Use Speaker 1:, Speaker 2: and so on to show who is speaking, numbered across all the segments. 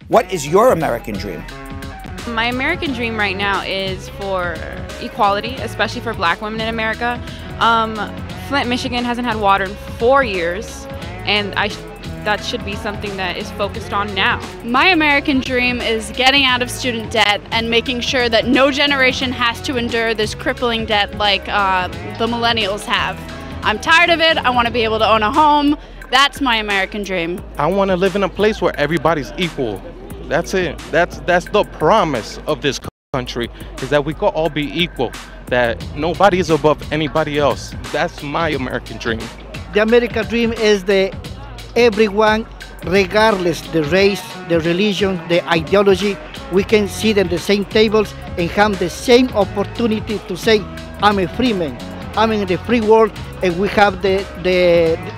Speaker 1: What is your American dream?
Speaker 2: My American dream right now is for equality, especially for black women in America. Flint, Michigan hasn't had water in 4 years, and that should be something that is focused on now.
Speaker 3: My American dream is getting out of student debt and making sure that no generation has to endure this crippling debt like the millennials have. I'm tired of it. I want to be able to own a home. That's my American dream.
Speaker 4: I want to live in a place where everybody's equal. That's it. That's the promise of this country, is that we could all be equal, that nobody is above anybody else. That's my American dream.
Speaker 5: The American dream is the everyone, regardless the race, the religion, the ideology, we can sit at the same tables and have the same opportunity to say, I'm a free man, I'm in the free world, and we have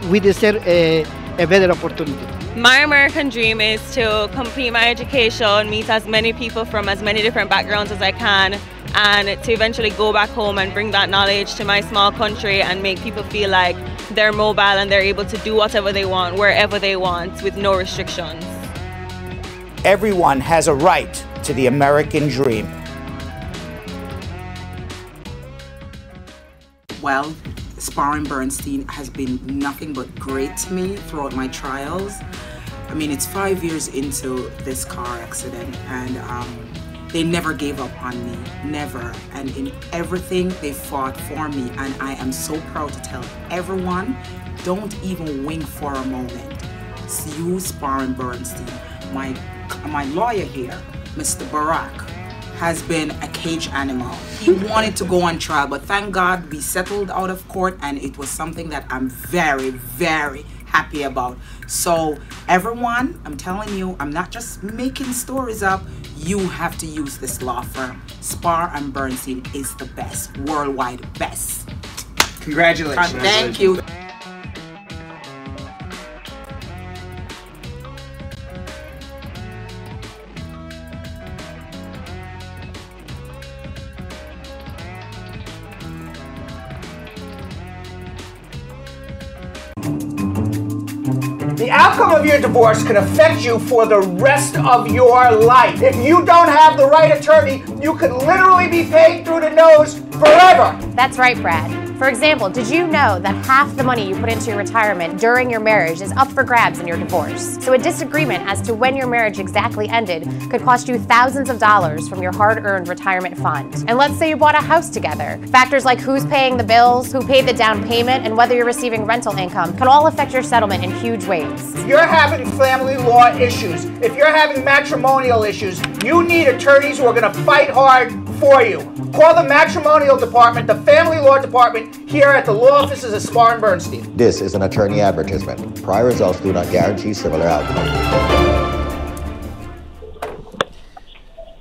Speaker 5: we deserve a better opportunity.
Speaker 6: My American dream is to complete my education, meet as many people from as many different backgrounds as I can, and to eventually go back home and bring that knowledge to my small country and make people feel like they're mobile and they're able to do whatever they want, wherever they want, with no restrictions.
Speaker 1: Everyone has a right to the American dream.
Speaker 7: Well, Spar and Bernstein has been nothing but great to me throughout my trials. I mean, it's 5 years into this car accident, and they never gave up on me, never. And in everything, they fought for me, and I am so proud to tell everyone, don't even wink for a moment. It's you, Spar and Bernstein. My lawyer here, Mr. Barack, has been a cage animal. He wanted to go on trial, but thank God we settled out of court, and it was something that I'm very, very happy about. So everyone, I'm telling you, I'm not just making stories up. You have to use this law firm. Spar and Bernstein is the best, worldwide best.
Speaker 1: Congratulations.
Speaker 7: Thank you.
Speaker 1: The outcome of your divorce could affect you for the rest of your life. If you don't have the right attorney, you could literally be paid through the nose forever.
Speaker 8: That's right, Brad. For example, did you know that half the money you put into your retirement during your marriage is up for grabs in your divorce? So a disagreement as to when your marriage exactly ended could cost you thousands of dollars from your hard-earned retirement fund. And let's say you bought a house together. Factors like who's paying the bills, who paid the down payment, and whether you're receiving rental income can all affect your settlement in huge ways.
Speaker 1: If you're having family law issues, if you're having matrimonial issues, you need attorneys who are going to fight hard for you. Call the matrimonial department, the family law department, here at the law offices of Spar and Bernstein.
Speaker 9: This is an attorney advertisement. Prior results do not guarantee similar outcomes.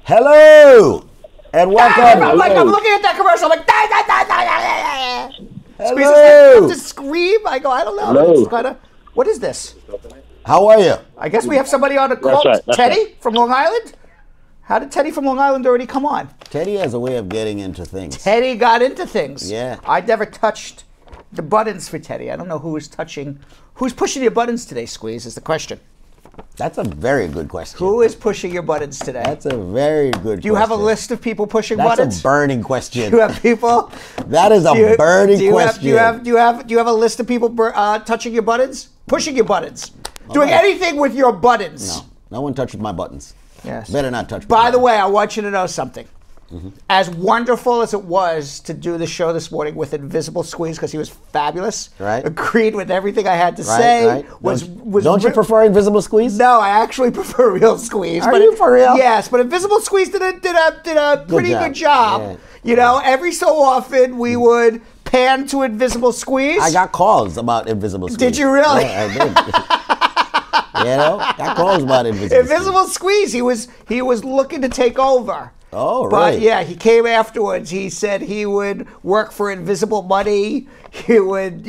Speaker 10: Hello and welcome.
Speaker 1: I'm looking at that commercial. I'm like,
Speaker 10: hello.
Speaker 1: To scream. I go, I don't know.
Speaker 10: Hello.
Speaker 1: It's kinda, what is this?
Speaker 10: How are you?
Speaker 1: I guess we have somebody on the call.
Speaker 10: That's right.
Speaker 1: Teddy from Long Island. How did Teddy from Long Island already come on?
Speaker 10: Teddy has a way of getting into things.
Speaker 1: Teddy got into things.
Speaker 10: Yeah.
Speaker 1: I never touched the buttons for Teddy. I don't know who's pushing your buttons today, Squeeze, is the question.
Speaker 10: That's a very good question.
Speaker 1: Who is pushing your buttons today?
Speaker 10: That's a very good question.
Speaker 1: Do you have a list of people pushing buttons?
Speaker 10: That's a burning question.
Speaker 1: Do you have people?
Speaker 10: That is a burning question.
Speaker 1: Do you have a list of people touching your buttons? Pushing your buttons? Doing anything with your buttons?
Speaker 10: No one touches my buttons.
Speaker 1: Yes.
Speaker 10: Better not touch.
Speaker 1: By the way, I want you to know something. As wonderful as it was to do the show this morning with Invisible Squeeze, because he was fabulous,
Speaker 10: right?
Speaker 1: Agreed with everything I had to say.
Speaker 10: Right. Don't you prefer Invisible Squeeze?
Speaker 1: No, I actually prefer Real Squeeze.
Speaker 10: Are you for real?
Speaker 1: Yes, but Invisible Squeeze did a pretty good job. Yeah. You know, every so often we would pan to Invisible Squeeze.
Speaker 10: I got calls about Invisible Squeeze.
Speaker 1: Did you really?
Speaker 10: Yeah, I did. You know, got calls about
Speaker 1: Invisible Squeeze. He was looking to take over.
Speaker 10: Oh, right.
Speaker 1: But yeah, he came afterwards. He said he would work for invisible money. He would,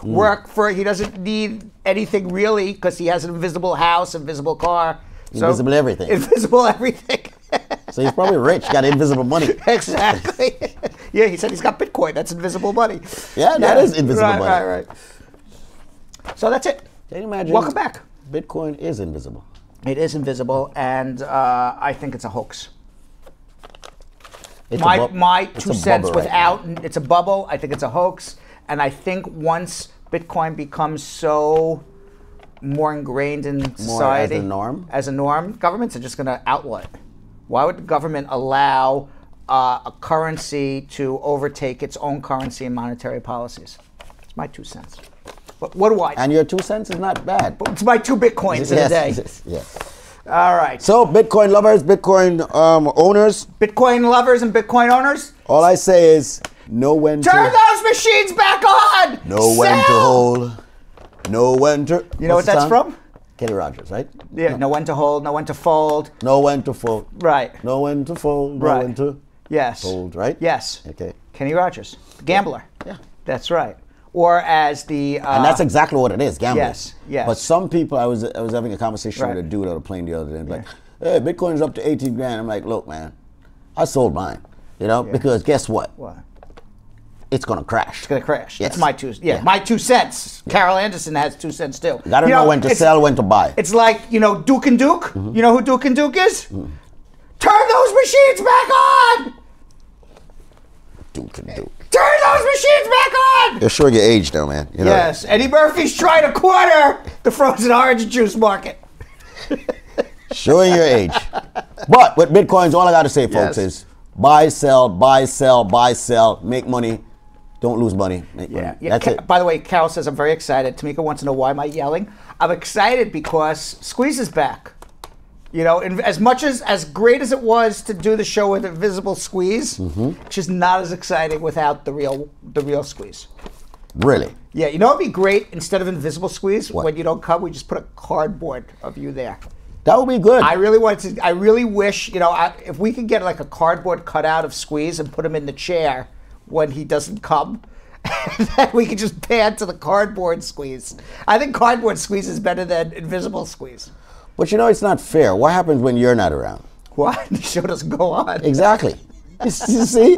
Speaker 1: work for. He doesn't need anything really because he has an invisible house, invisible car.
Speaker 10: Invisible everything.
Speaker 1: Invisible everything.
Speaker 10: So he's probably rich, got invisible money.
Speaker 1: Exactly. Yeah, he said he's got Bitcoin. That's invisible money.
Speaker 10: Yeah, that is invisible money.
Speaker 1: Right. So that's it.
Speaker 10: Can you imagine?
Speaker 1: Welcome back.
Speaker 10: Bitcoin is invisible.
Speaker 1: It is invisible, and I think it's a hoax.
Speaker 10: It's
Speaker 1: My
Speaker 10: it's
Speaker 1: 2
Speaker 10: a
Speaker 1: cents
Speaker 10: bubble
Speaker 1: without, it's a bubble. I think it's a hoax. And I think once Bitcoin becomes so more ingrained in society.
Speaker 10: As a norm?
Speaker 1: Governments are just going to outlaw it. Why would the government allow a currency to overtake its own currency in monetary policies? It's my 2 cents. But what do I?
Speaker 10: And your 2 cents is not bad.
Speaker 1: But it's my 2 Bitcoins in a day.
Speaker 10: Yes.
Speaker 1: All right.
Speaker 10: So, Bitcoin lovers, Bitcoin owners.
Speaker 1: Bitcoin lovers and Bitcoin owners.
Speaker 10: All I say is know when
Speaker 1: turn those machines back on.
Speaker 10: Know when to hold. Know when to.
Speaker 1: You know what that's from?
Speaker 10: Kenny Rogers, right?
Speaker 1: Yeah. Know when to hold. Know when to fold.
Speaker 10: Know when to fold.
Speaker 1: Right.
Speaker 10: Know when to fold. Know when to.
Speaker 1: Yes.
Speaker 10: Fold. Right.
Speaker 1: Yes.
Speaker 10: Okay.
Speaker 1: Kenny Rogers, the gambler.
Speaker 10: Yeah.
Speaker 1: That's right. Or as the.
Speaker 10: And that's exactly what it is, gambling.
Speaker 1: Yes. Yes.
Speaker 10: But some people, I was having a conversation with a dude on a plane the other day, and like, hey, Bitcoin's up to 18 grand. I'm like, look, man, I sold mine. You know, because guess what?
Speaker 1: What?
Speaker 10: It's gonna crash.
Speaker 1: It's gonna crash.
Speaker 10: Yes.
Speaker 1: That's my 2. Yeah, my 2 cents. Carol Anderson has 2 cents too.
Speaker 10: You gotta know when to sell, when to buy.
Speaker 1: It's like, Duke and Duke. You know who Duke and Duke is? Turn those machines back on.
Speaker 10: Duke and Duke.
Speaker 1: Turn those machines back on.
Speaker 10: You're showing your age now, man. You know.
Speaker 1: Yes, Eddie Murphy's trying to corner the frozen orange juice market.
Speaker 10: Showing your age. But with Bitcoins, all I gotta say, folks, is buy, sell, buy, sell, buy, sell, make money. Don't lose money. Make money. That's it.
Speaker 1: By the way, Carol says I'm very excited. Tamika wants to know why am I yelling. I'm excited because Squeeze is back. As much as great as it was to do the show with Invisible Squeeze, it's just not as exciting without the real Squeeze.
Speaker 10: Really?
Speaker 1: Yeah. It'd be great instead of Invisible Squeeze. What? When you don't come, we just put a cardboard of you there.
Speaker 10: That would be good.
Speaker 1: I really wish, if we could get like a cardboard cutout of Squeeze and put him in the chair when he doesn't come, that we could just pan to the cardboard Squeeze. I think cardboard Squeeze is better than Invisible Squeeze.
Speaker 10: But it's not fair. What happens when you're not around?
Speaker 1: What? The show doesn't go on.
Speaker 10: Exactly. You see?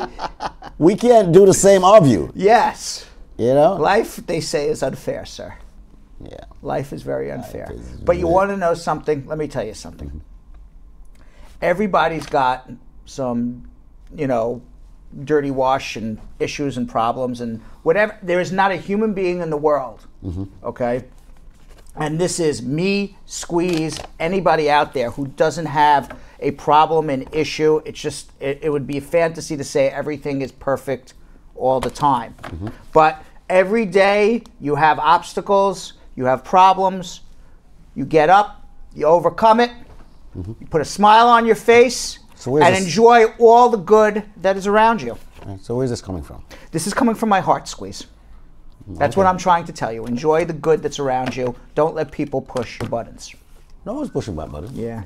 Speaker 10: We can't do the same of you.
Speaker 1: Yes.
Speaker 10: Life,
Speaker 1: they say, is unfair, sir.
Speaker 10: Yeah.
Speaker 1: Life is very unfair. But you want to know something? Let me tell you something. Everybody's got some, dirty wash and issues and problems and whatever. There is not a human being in the world, okay? And this is me, Squeeze, anybody out there who doesn't have a problem, an issue. It's just, it would be a fantasy to say everything is perfect all the time. But every day you have obstacles, you have problems, you get up, you overcome it, you put a smile on your face, and enjoy all the good that is around you.
Speaker 10: Right, so where's this coming from? This
Speaker 1: is coming from my heart, Squeeze. That's what I'm trying to tell you. Enjoy the good that's around you. Don't let people push your buttons.
Speaker 10: No one's pushing my buttons.
Speaker 1: Yeah.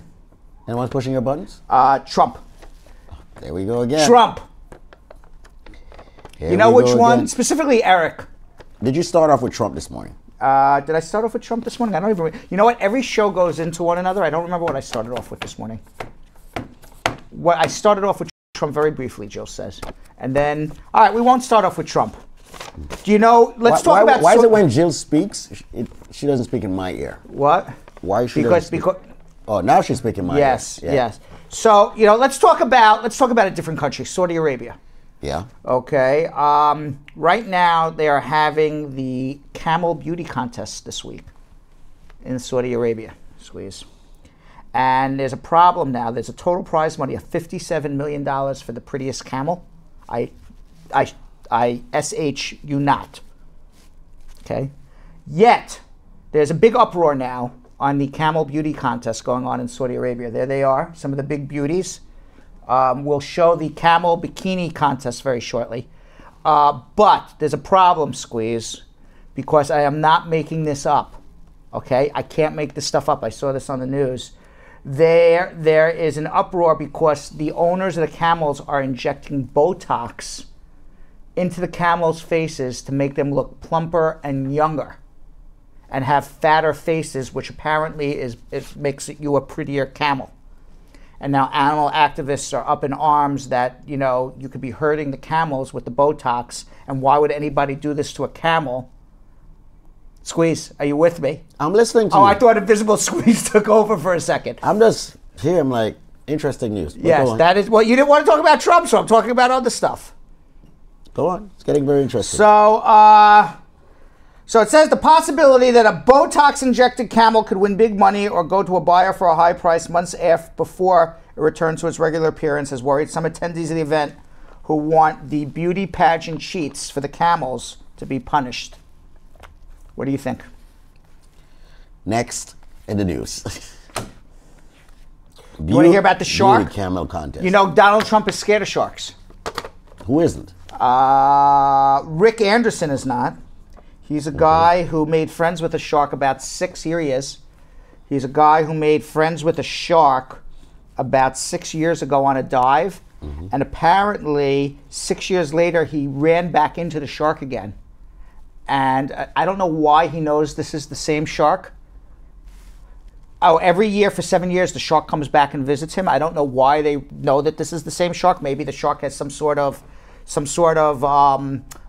Speaker 10: Anyone's pushing your buttons?
Speaker 1: Trump.
Speaker 10: There we go again.
Speaker 1: Trump.
Speaker 10: Here
Speaker 1: you know which one?
Speaker 10: Again.
Speaker 1: Specifically, Eric.
Speaker 10: Did you start off with Trump this morning?
Speaker 1: Did I start off with Trump this morning? I don't even remember. You know what? Every show goes into one another. I don't remember what I started off with this morning. I started off with Trump very briefly, Jill says. And then, all right, we won't start off with Trump. Do you know, let's talk about...
Speaker 10: Why is it when Jill speaks, she doesn't speak in my ear?
Speaker 1: What?
Speaker 10: Why is she
Speaker 1: because
Speaker 10: Oh, now she's speaking my ear.
Speaker 1: Yes. So, let's talk about a different country, Saudi Arabia.
Speaker 10: Yeah.
Speaker 1: Okay. Right now, they are having the camel beauty contest this week in Saudi Arabia. Squeeze. And there's a problem now. There's a total prize money of $57 million for the prettiest camel. I SH you not. Okay. Yet, there's a big uproar now on the camel beauty contest going on in Saudi Arabia. There they are, some of the big beauties. We'll show the camel bikini contest very shortly. But there's a problem, Squeeze, because I am not making this up. Okay? I can't make this stuff up. I saw this on the news. There is an uproar because the owners of the camels are injecting Botox into the camels' faces to make them look plumper and younger and have fatter faces, which apparently it makes you a prettier camel. And now animal activists are up in arms that, you could be hurting the camels with the Botox, and why would anybody do this to a camel? Squeeze, are you with me?
Speaker 10: I'm listening to you.
Speaker 1: Oh, I thought Invisible Squeeze took over for a second.
Speaker 10: I'm just here. I'm like, interesting news. But
Speaker 1: Yes, that is. Well, you didn't want to talk about Trump, so I'm talking about other stuff.
Speaker 10: Go on. It's getting very interesting.
Speaker 1: So it says the possibility that a Botox-injected camel could win big money or go to a buyer for a high price months before it returns to its regular appearance has worried some attendees of the event who want the beauty pageant cheats for the camels to be punished. What do you think?
Speaker 10: Next in the news.
Speaker 1: You want to hear about the shark?
Speaker 10: Beauty camel contest.
Speaker 1: You know Donald Trump is scared of sharks.
Speaker 10: Who isn't?
Speaker 1: Rick Anderson is not. He's a guy who made friends with a shark about 6 years. He's a guy who made friends with a shark about 6 years ago on a dive. And apparently 6 years later, he ran back into the shark again. And I don't know why he knows this is the same shark. Oh, every year for 7 years, the shark comes back and visits him. I don't know why they know that this is the same shark. Maybe the shark has some sort of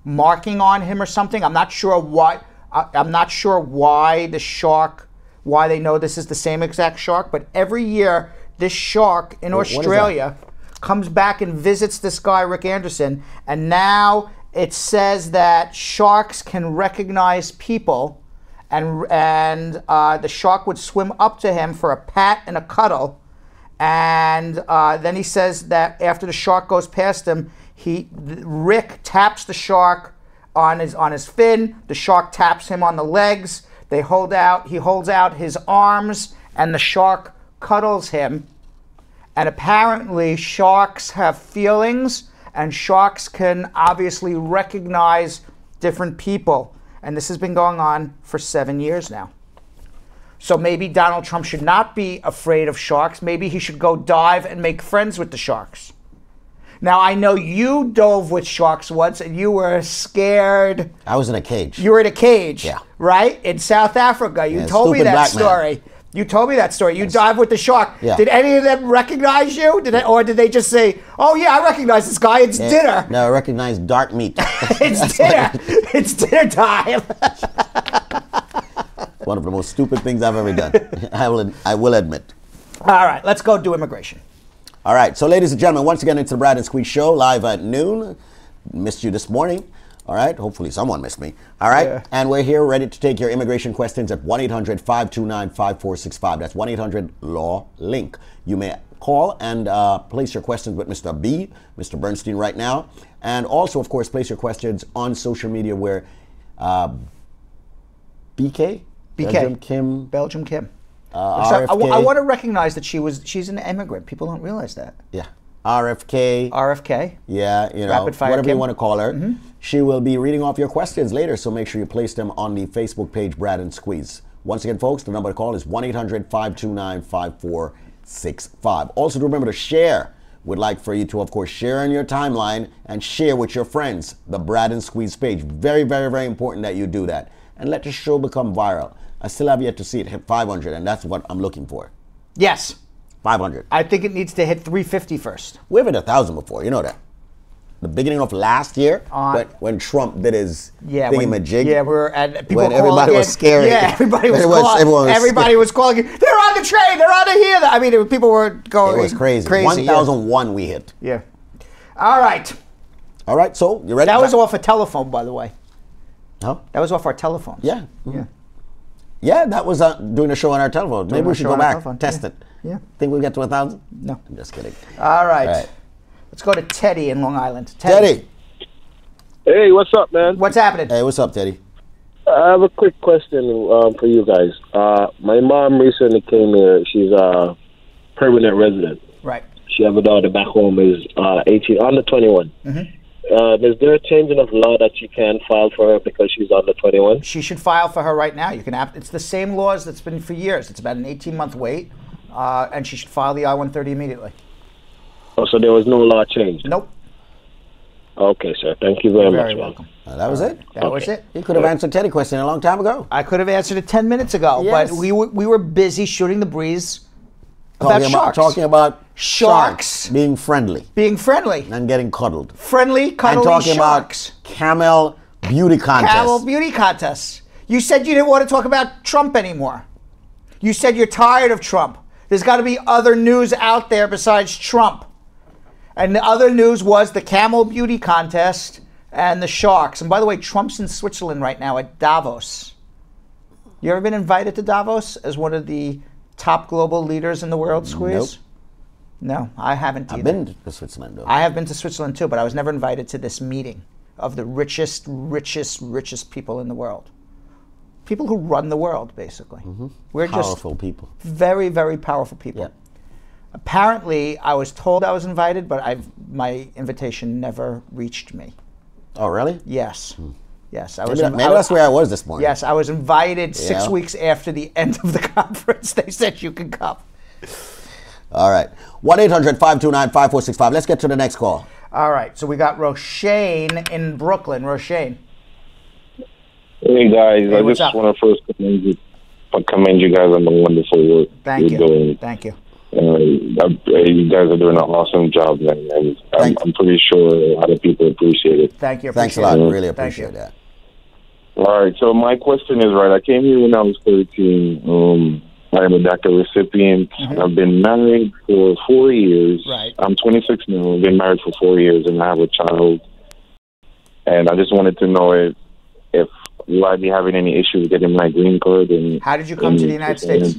Speaker 1: marking on him or something. I'm not sure why. I'm not sure why they know this is the same exact shark. But every year, this shark in Australia comes back and visits this guy, Rick Anderson. And now it says that sharks can recognize people. And the shark would swim up to him for a pat and a cuddle. And then he says that after the shark goes past him, Rick taps the shark on his fin. The shark taps him on the legs. He holds out his arms, and the shark cuddles him. And apparently sharks have feelings, and sharks can obviously recognize different people. And this has been going on for 7 years now. So maybe Donald Trump should not be afraid of sharks. Maybe he should go dive and make friends with the sharks. Now, I know you dove with sharks once and you were scared.
Speaker 10: I was in a cage.
Speaker 1: You were in a cage,
Speaker 10: yeah.
Speaker 1: Right? In South Africa. You told me that story. You told me that story. You dived with the shark.
Speaker 10: Yeah.
Speaker 1: Did any of them recognize you? Or did they just say, oh, yeah, I recognize this guy. It's dinner.
Speaker 10: No, I recognize dark meat.
Speaker 1: It's dinner. It's dinner time.
Speaker 10: One of the most stupid things I've ever done. I will admit.
Speaker 1: All right, let's go do immigration.
Speaker 10: All right, so ladies and gentlemen, once again, it's the Brad and Squeeze Show, live at noon. Missed you this morning. All right, hopefully someone missed me. All right, yeah. And we're here ready to take your immigration questions at 1-800-529-5465. That's 1-800-LAWLINK. You may call and place your questions with Mr. B, Mr. Bernstein right now. And also, of course, place your questions on social media where BK? Belgium Kim.
Speaker 1: I want to recognize that she's an immigrant. People don't realize that.
Speaker 10: Yeah. RFK. Yeah, you know, whatever you want to call her. Mm-hmm. She will be reading off your questions later, so make sure you place them on the Facebook page, Brad and Squeeze. Once again, folks, the number to call is 1-800-529-5465. Also, do remember to share. We'd like for you to, of course, share on your timeline and share with your friends the Brad and Squeeze page. Very, very, very important that you do that. And let the show become viral. I still have yet to see it hit 500, and that's what I'm looking for.
Speaker 1: Yes.
Speaker 10: 500.
Speaker 1: I think it needs to hit 350 first.
Speaker 10: We've hit 1,000 before, you know that. The beginning of last year, when Trump did his thingamajig. Everybody was scared.
Speaker 1: Yeah, everybody was calling. They're on the train. They're on the here. I mean, people were going.
Speaker 10: It was crazy. 1,001 we hit.
Speaker 1: Yeah. All right.
Speaker 10: All right. So you ready?
Speaker 1: That was off a telephone, by the way.
Speaker 10: Huh?
Speaker 1: That was off our telephone.
Speaker 10: Yeah. Mm-hmm. Yeah. Yeah, that was doing a show on our telephone. Maybe we should go back, test it.
Speaker 1: Yeah.
Speaker 10: Think we'll get to 1,000?
Speaker 1: No.
Speaker 10: I'm just kidding.
Speaker 1: All right. Let's go to Teddy in Long Island.
Speaker 10: Teddy.
Speaker 11: Hey, what's up, man?
Speaker 1: What's happening?
Speaker 10: Hey, what's up, Teddy?
Speaker 11: I have a quick question for you guys. My mom recently came here. She's a permanent resident.
Speaker 1: Right.
Speaker 11: She has a daughter back home is 18, under 21. Mm-hmm. Is there a change of law that you can file for her because she's under 21?
Speaker 1: She should file for her right now. You can. It's the same laws that's been for years. It's about an 18-month wait, and she should file the I-130 immediately.
Speaker 11: Oh, so there was no law change?
Speaker 1: Nope.
Speaker 11: Okay, sir. Thank you very much.
Speaker 1: Very welcome.
Speaker 10: That was it?
Speaker 1: That was it.
Speaker 10: You could have answered Teddy's question a long time ago.
Speaker 1: I could have answered it 10 minutes ago, but we were busy shooting the breeze about sharks.
Speaker 10: Talking about
Speaker 1: sharks
Speaker 10: being friendly.
Speaker 1: Being friendly.
Speaker 10: And getting cuddled.
Speaker 1: Friendly, cuddly
Speaker 10: and talking
Speaker 1: sharks.
Speaker 10: about camel beauty contests.
Speaker 1: Camel beauty contests. You said you didn't want to talk about Trump anymore. You said you're tired of Trump. There's got to be other news out there besides Trump. And the other news was the camel beauty contest and the sharks. And by the way, Trump's in Switzerland right now at Davos. You ever been invited to Davos as one of the top global leaders in the world, Squeeze?
Speaker 10: Nope.
Speaker 1: No, I haven't either.
Speaker 10: I've been to Switzerland, though.
Speaker 1: I have been to Switzerland, too, but I was never invited to this meeting of the richest people in the world. People who run the world, basically. We're
Speaker 10: powerful people.
Speaker 1: Very, very powerful people.
Speaker 10: Yeah.
Speaker 1: Apparently, I was told I was invited, but my invitation never reached me.
Speaker 10: Oh, really?
Speaker 1: Yes. Yes.
Speaker 10: Maybe that's where I was this morning.
Speaker 1: Yes, I was invited 6 weeks after the end of the conference. They said you can come.
Speaker 10: All right. 1-800-529-5465. Let's get to the next call.
Speaker 1: All right. So we got Roshane in Brooklyn. Roshane.
Speaker 12: Hey guys,
Speaker 1: Hey,
Speaker 12: I
Speaker 1: what's
Speaker 12: just
Speaker 1: up?
Speaker 12: want to first commend you guys on the wonderful work
Speaker 1: Thank
Speaker 12: you're
Speaker 1: you.
Speaker 12: doing.
Speaker 1: Thank you.
Speaker 12: You guys are doing an awesome job, man. And I'm pretty sure a lot of people appreciate it.
Speaker 1: Thank you.
Speaker 10: Thanks a lot.
Speaker 12: it.
Speaker 10: Really appreciate that.
Speaker 12: All right, so my question is, right, I came here when I was 13. I am a DACA recipient. I've been married for 4 years.
Speaker 1: Right.
Speaker 12: I'm 26 now. I've been married for 4 years, and I have a child. And I just wanted to know if will I be having any issues getting my green card? And
Speaker 1: how did you come to the United States?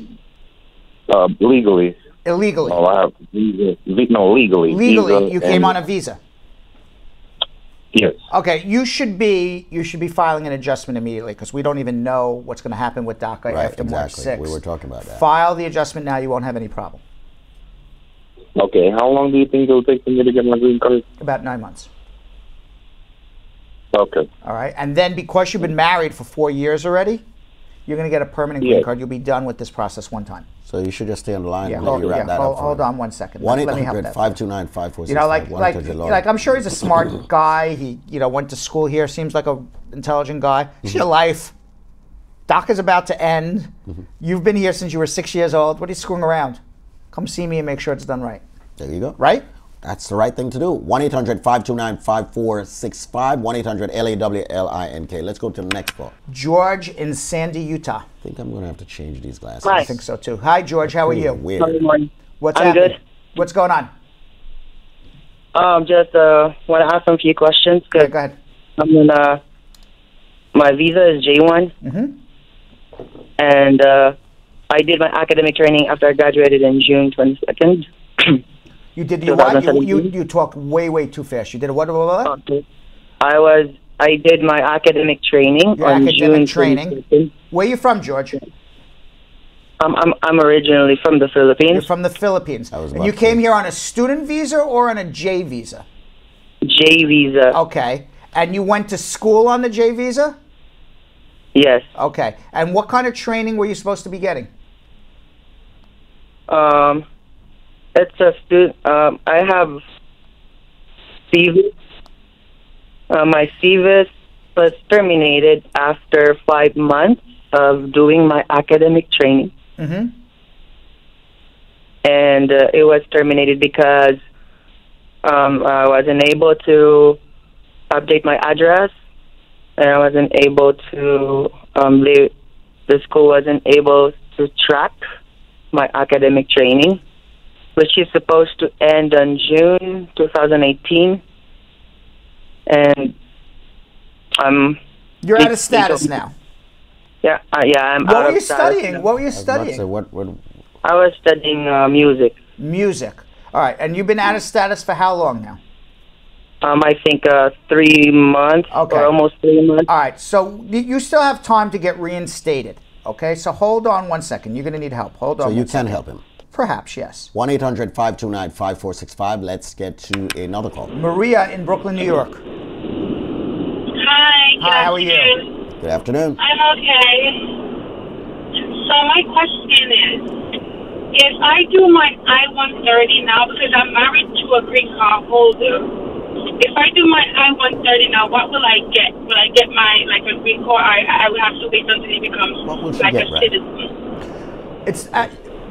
Speaker 12: Legally.
Speaker 1: Illegally.
Speaker 12: Oh, I have legally.
Speaker 1: Legally, you came on a visa.
Speaker 12: Yes.
Speaker 1: Okay, you should be filing an adjustment immediately because we don't even know what's going to happen with DACA after March 6th.
Speaker 10: We were talking about that.
Speaker 1: File the adjustment now. You won't have any problem.
Speaker 12: Okay, how long do you think it'll take for me to get my green card?
Speaker 1: About 9 months.
Speaker 12: Okay.
Speaker 1: All right, and then because you've been married for 4 years already, you're going to get a permanent green card. You'll be done with this process one time.
Speaker 10: So you should just stay on the line and let you wrap that up.
Speaker 1: Hold on 1 second. Let me help that.
Speaker 10: 1-800-529-5465.
Speaker 1: You know, like I'm sure he's a smart guy. He, went to school here. Seems like a intelligent guy. It's your life. DACA's about to end. You've been here since you were 6 years old. What are you screwing around? Come see me and make sure it's done right.
Speaker 10: There you go.
Speaker 1: Right?
Speaker 10: That's the right thing to do. 1-800-529-5465. 1-800-LAWLINK. Let's go to the next call.
Speaker 1: George in Sandy, Utah.
Speaker 10: I think I'm going to have to change these glasses.
Speaker 1: I think so too. Hi, George. How are you?
Speaker 10: Weird.
Speaker 13: Good morning.
Speaker 1: What's
Speaker 13: I'm
Speaker 1: happening?
Speaker 13: good.
Speaker 1: What's going on?
Speaker 13: Just want to ask some few questions.
Speaker 1: Okay, go ahead.
Speaker 13: My visa is J1. And I did my academic training after I graduated in June 22nd.
Speaker 1: You did what? You talk way too fast. You did what?
Speaker 13: I did my academic training on June 22nd.
Speaker 1: Where are you from, George?
Speaker 13: I'm originally from the Philippines.
Speaker 1: You're from the Philippines. And you came here on a student visa or on a J visa?
Speaker 13: J visa.
Speaker 1: Okay. And you went to school on the J visa?
Speaker 13: Yes.
Speaker 1: Okay. And what kind of training were you supposed to be getting?
Speaker 13: It's a student. I have CVIS. My CVIS was terminated after 5 months of doing my academic training. And it was terminated because I wasn't able to update my address, and I wasn't able to, the school wasn't able to track my academic training, which is supposed to end on June 2018. And
Speaker 1: you're out of status now.
Speaker 13: Yeah, I'm out of status.
Speaker 1: What were you studying? What were you studying?
Speaker 13: I was studying music.
Speaker 1: Music. All right, and you've been out of status for how long now?
Speaker 13: I think 3 months or almost 3 months.
Speaker 1: All right, so you still have time to get reinstated, okay? So hold on 1 second. You're going to need help. Hold on.
Speaker 10: So you can help him.
Speaker 1: Perhaps, yes.
Speaker 10: 1-800-529-5465. Let's get to another call.
Speaker 1: Maria in Brooklyn, New York.
Speaker 14: Hi,
Speaker 1: how are you?
Speaker 10: Good afternoon.
Speaker 14: I'm okay. So my question is, if I do my I-130 now, because I'm married to a green card holder, if I do my I-130 now, what will I get? Will I get a green card? I will have to wait until he becomes a citizen.
Speaker 1: It's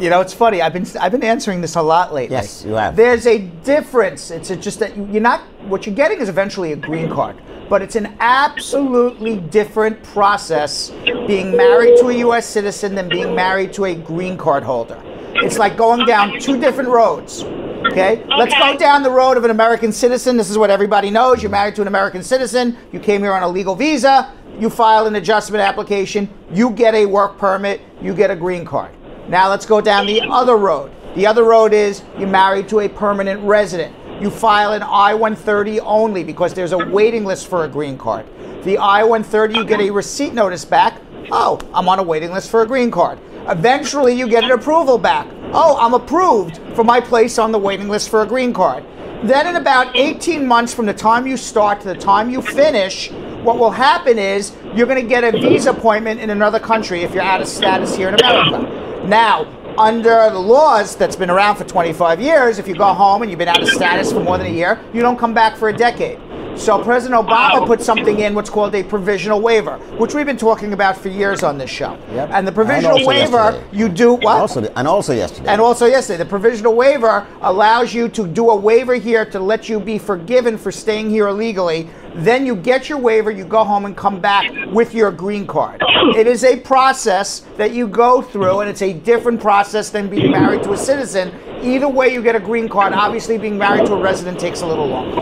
Speaker 1: it's funny. I've been answering this a lot lately.
Speaker 10: Yes, you have.
Speaker 1: There's a difference. It's just that you're not. What you're getting is eventually a green card. but it's an absolutely different process being married to a U.S. citizen than being married to a green card holder. It's like going down two different roads. Okay? Let's go down the road of an American citizen. This is what everybody knows. You're married to an American citizen. You came here on a legal visa. You file an adjustment application. You get a work permit. You get a green card. Now let's go down the other road. The other road is you're married to a permanent resident. You file an I-130 only because there's a waiting list for a green card. The I-130, you get a receipt notice back. Oh, I'm on a waiting list for a green card. Eventually, you get an approval back. Oh, I'm approved for my place on the waiting list for a green card. Then in about 18 months from the time you start to the time you finish, what will happen is you're going to get a visa appointment in another country if you're out of status here in America. Now, under the laws that's been around for 25 years, if you go home and you've been out of status for more than a year, you don't come back for a decade. So President Obama put something in what's called a provisional waiver, which we've been talking about for years on this show.
Speaker 10: Yep.
Speaker 1: And the provisional waiver, you do what?
Speaker 10: And also yesterday.
Speaker 1: And also yesterday. The provisional waiver allows you to do a waiver here to let you be forgiven for staying here illegally. Then you get your waiver, you go home and come back with your green card. It is a process that you go through, and it's a different process than being married to a citizen. Either way, you get a green card. Obviously, being married to a resident takes a little longer.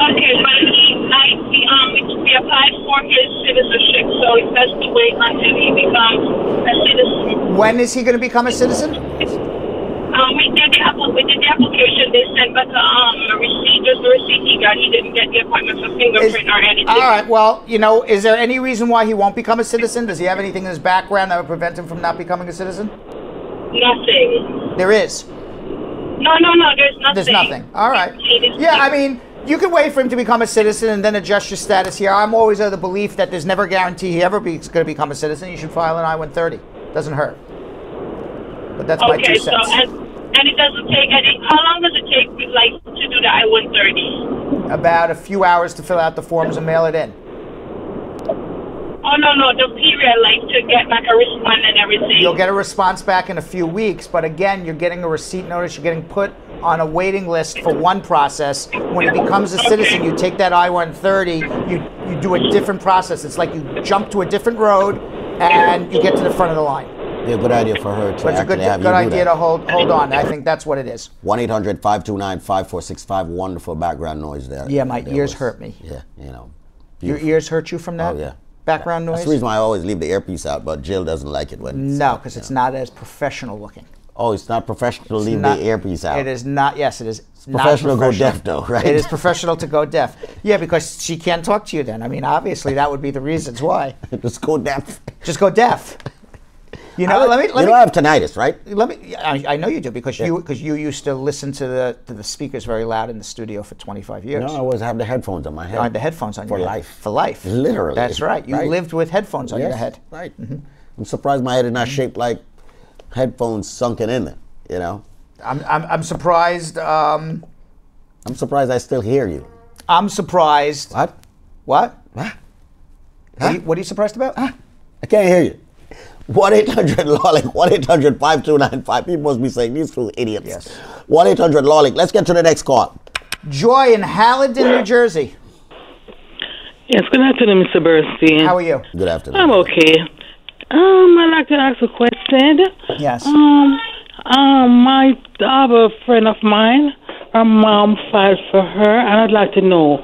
Speaker 14: Okay, but we applied for his citizenship, so it's best to wait until he becomes a citizen.
Speaker 1: When is he going to become a citizen?
Speaker 14: We did the application. They sent back a receipt, just the receipt he got. He didn't get the appointment for fingerprint or anything.
Speaker 1: All right, well, you know, is there any reason why he won't become a citizen? Does he have anything in his background that would prevent him from not becoming a citizen?
Speaker 14: Nothing.
Speaker 1: There is?
Speaker 14: No, there's nothing.
Speaker 1: There's nothing. All right. Yeah, I mean, you can wait for him to become a citizen and then adjust your status here. I'm always of the belief that there's never a guarantee he ever going to become a citizen. You should file an I-130. Doesn't hurt. But that's my 2 cents.
Speaker 14: And it doesn't take any. How long does it take, like, to do the I-130?
Speaker 1: About a few hours to fill out the forms and mail it in.
Speaker 14: Oh, no, the period, like, to get back a response and everything.
Speaker 1: You'll get a response back in a few weeks, but again, you're getting a receipt notice. You're getting put on a waiting list for one process. When he becomes a citizen, you take that I-130, you do a different process. It's like you jump to a different road and you get to the front of the line.
Speaker 10: Be a good idea for her to
Speaker 1: But it's a good idea to hold on. I think that's what it is.
Speaker 10: 1-800-529-5465. Wonderful background noise there.
Speaker 1: Yeah, my ears hurt me.
Speaker 10: Yeah, you know.
Speaker 1: Your ears hurt you from that?
Speaker 10: Oh, yeah.
Speaker 1: Background noise?
Speaker 10: That's the reason why I always leave the earpiece out, but Jill doesn't like it when
Speaker 1: No, because it's not as professional looking.
Speaker 10: Oh, it's not professional to leave the earpiece out.
Speaker 1: It is not, yes, it is. It's
Speaker 10: professional to go deaf, though, right?
Speaker 1: It is professional to go deaf. Yeah, because she can't talk to you then. I mean, obviously, that would be the reasons why.
Speaker 10: Just go deaf.
Speaker 1: Just go deaf. You know,
Speaker 10: I have tinnitus, right?
Speaker 1: I know you do because you used to listen to the speakers very loud in the studio for 25 years.
Speaker 10: No, I always have the headphones on my head.
Speaker 1: I had the headphones on your head.
Speaker 10: For life.
Speaker 1: For life.
Speaker 10: Literally.
Speaker 1: That's right. You lived with headphones on your head.
Speaker 10: Right. Mm-hmm. I'm surprised my head is not shaped like headphones sunken in there. You know.
Speaker 1: I'm surprised.
Speaker 10: I'm surprised I still hear you.
Speaker 1: I'm surprised.
Speaker 10: What?
Speaker 1: What?
Speaker 10: What?
Speaker 1: What are you surprised about?
Speaker 10: I can't hear you. 1-800-LAWLINK, 1-800-5295. People must be saying these two idiots.
Speaker 1: Yes.
Speaker 10: 1-800-LAWLINK. Let's get to the next call.
Speaker 1: Joy in Haledon, New Jersey.
Speaker 15: Yes, good afternoon, Mr. Bernstein.
Speaker 1: How are you?
Speaker 10: Good afternoon.
Speaker 15: I'm okay. I'd like to ask a question.
Speaker 1: Yes.
Speaker 15: I have a friend of mine. Her mom filed for her, and I'd like to know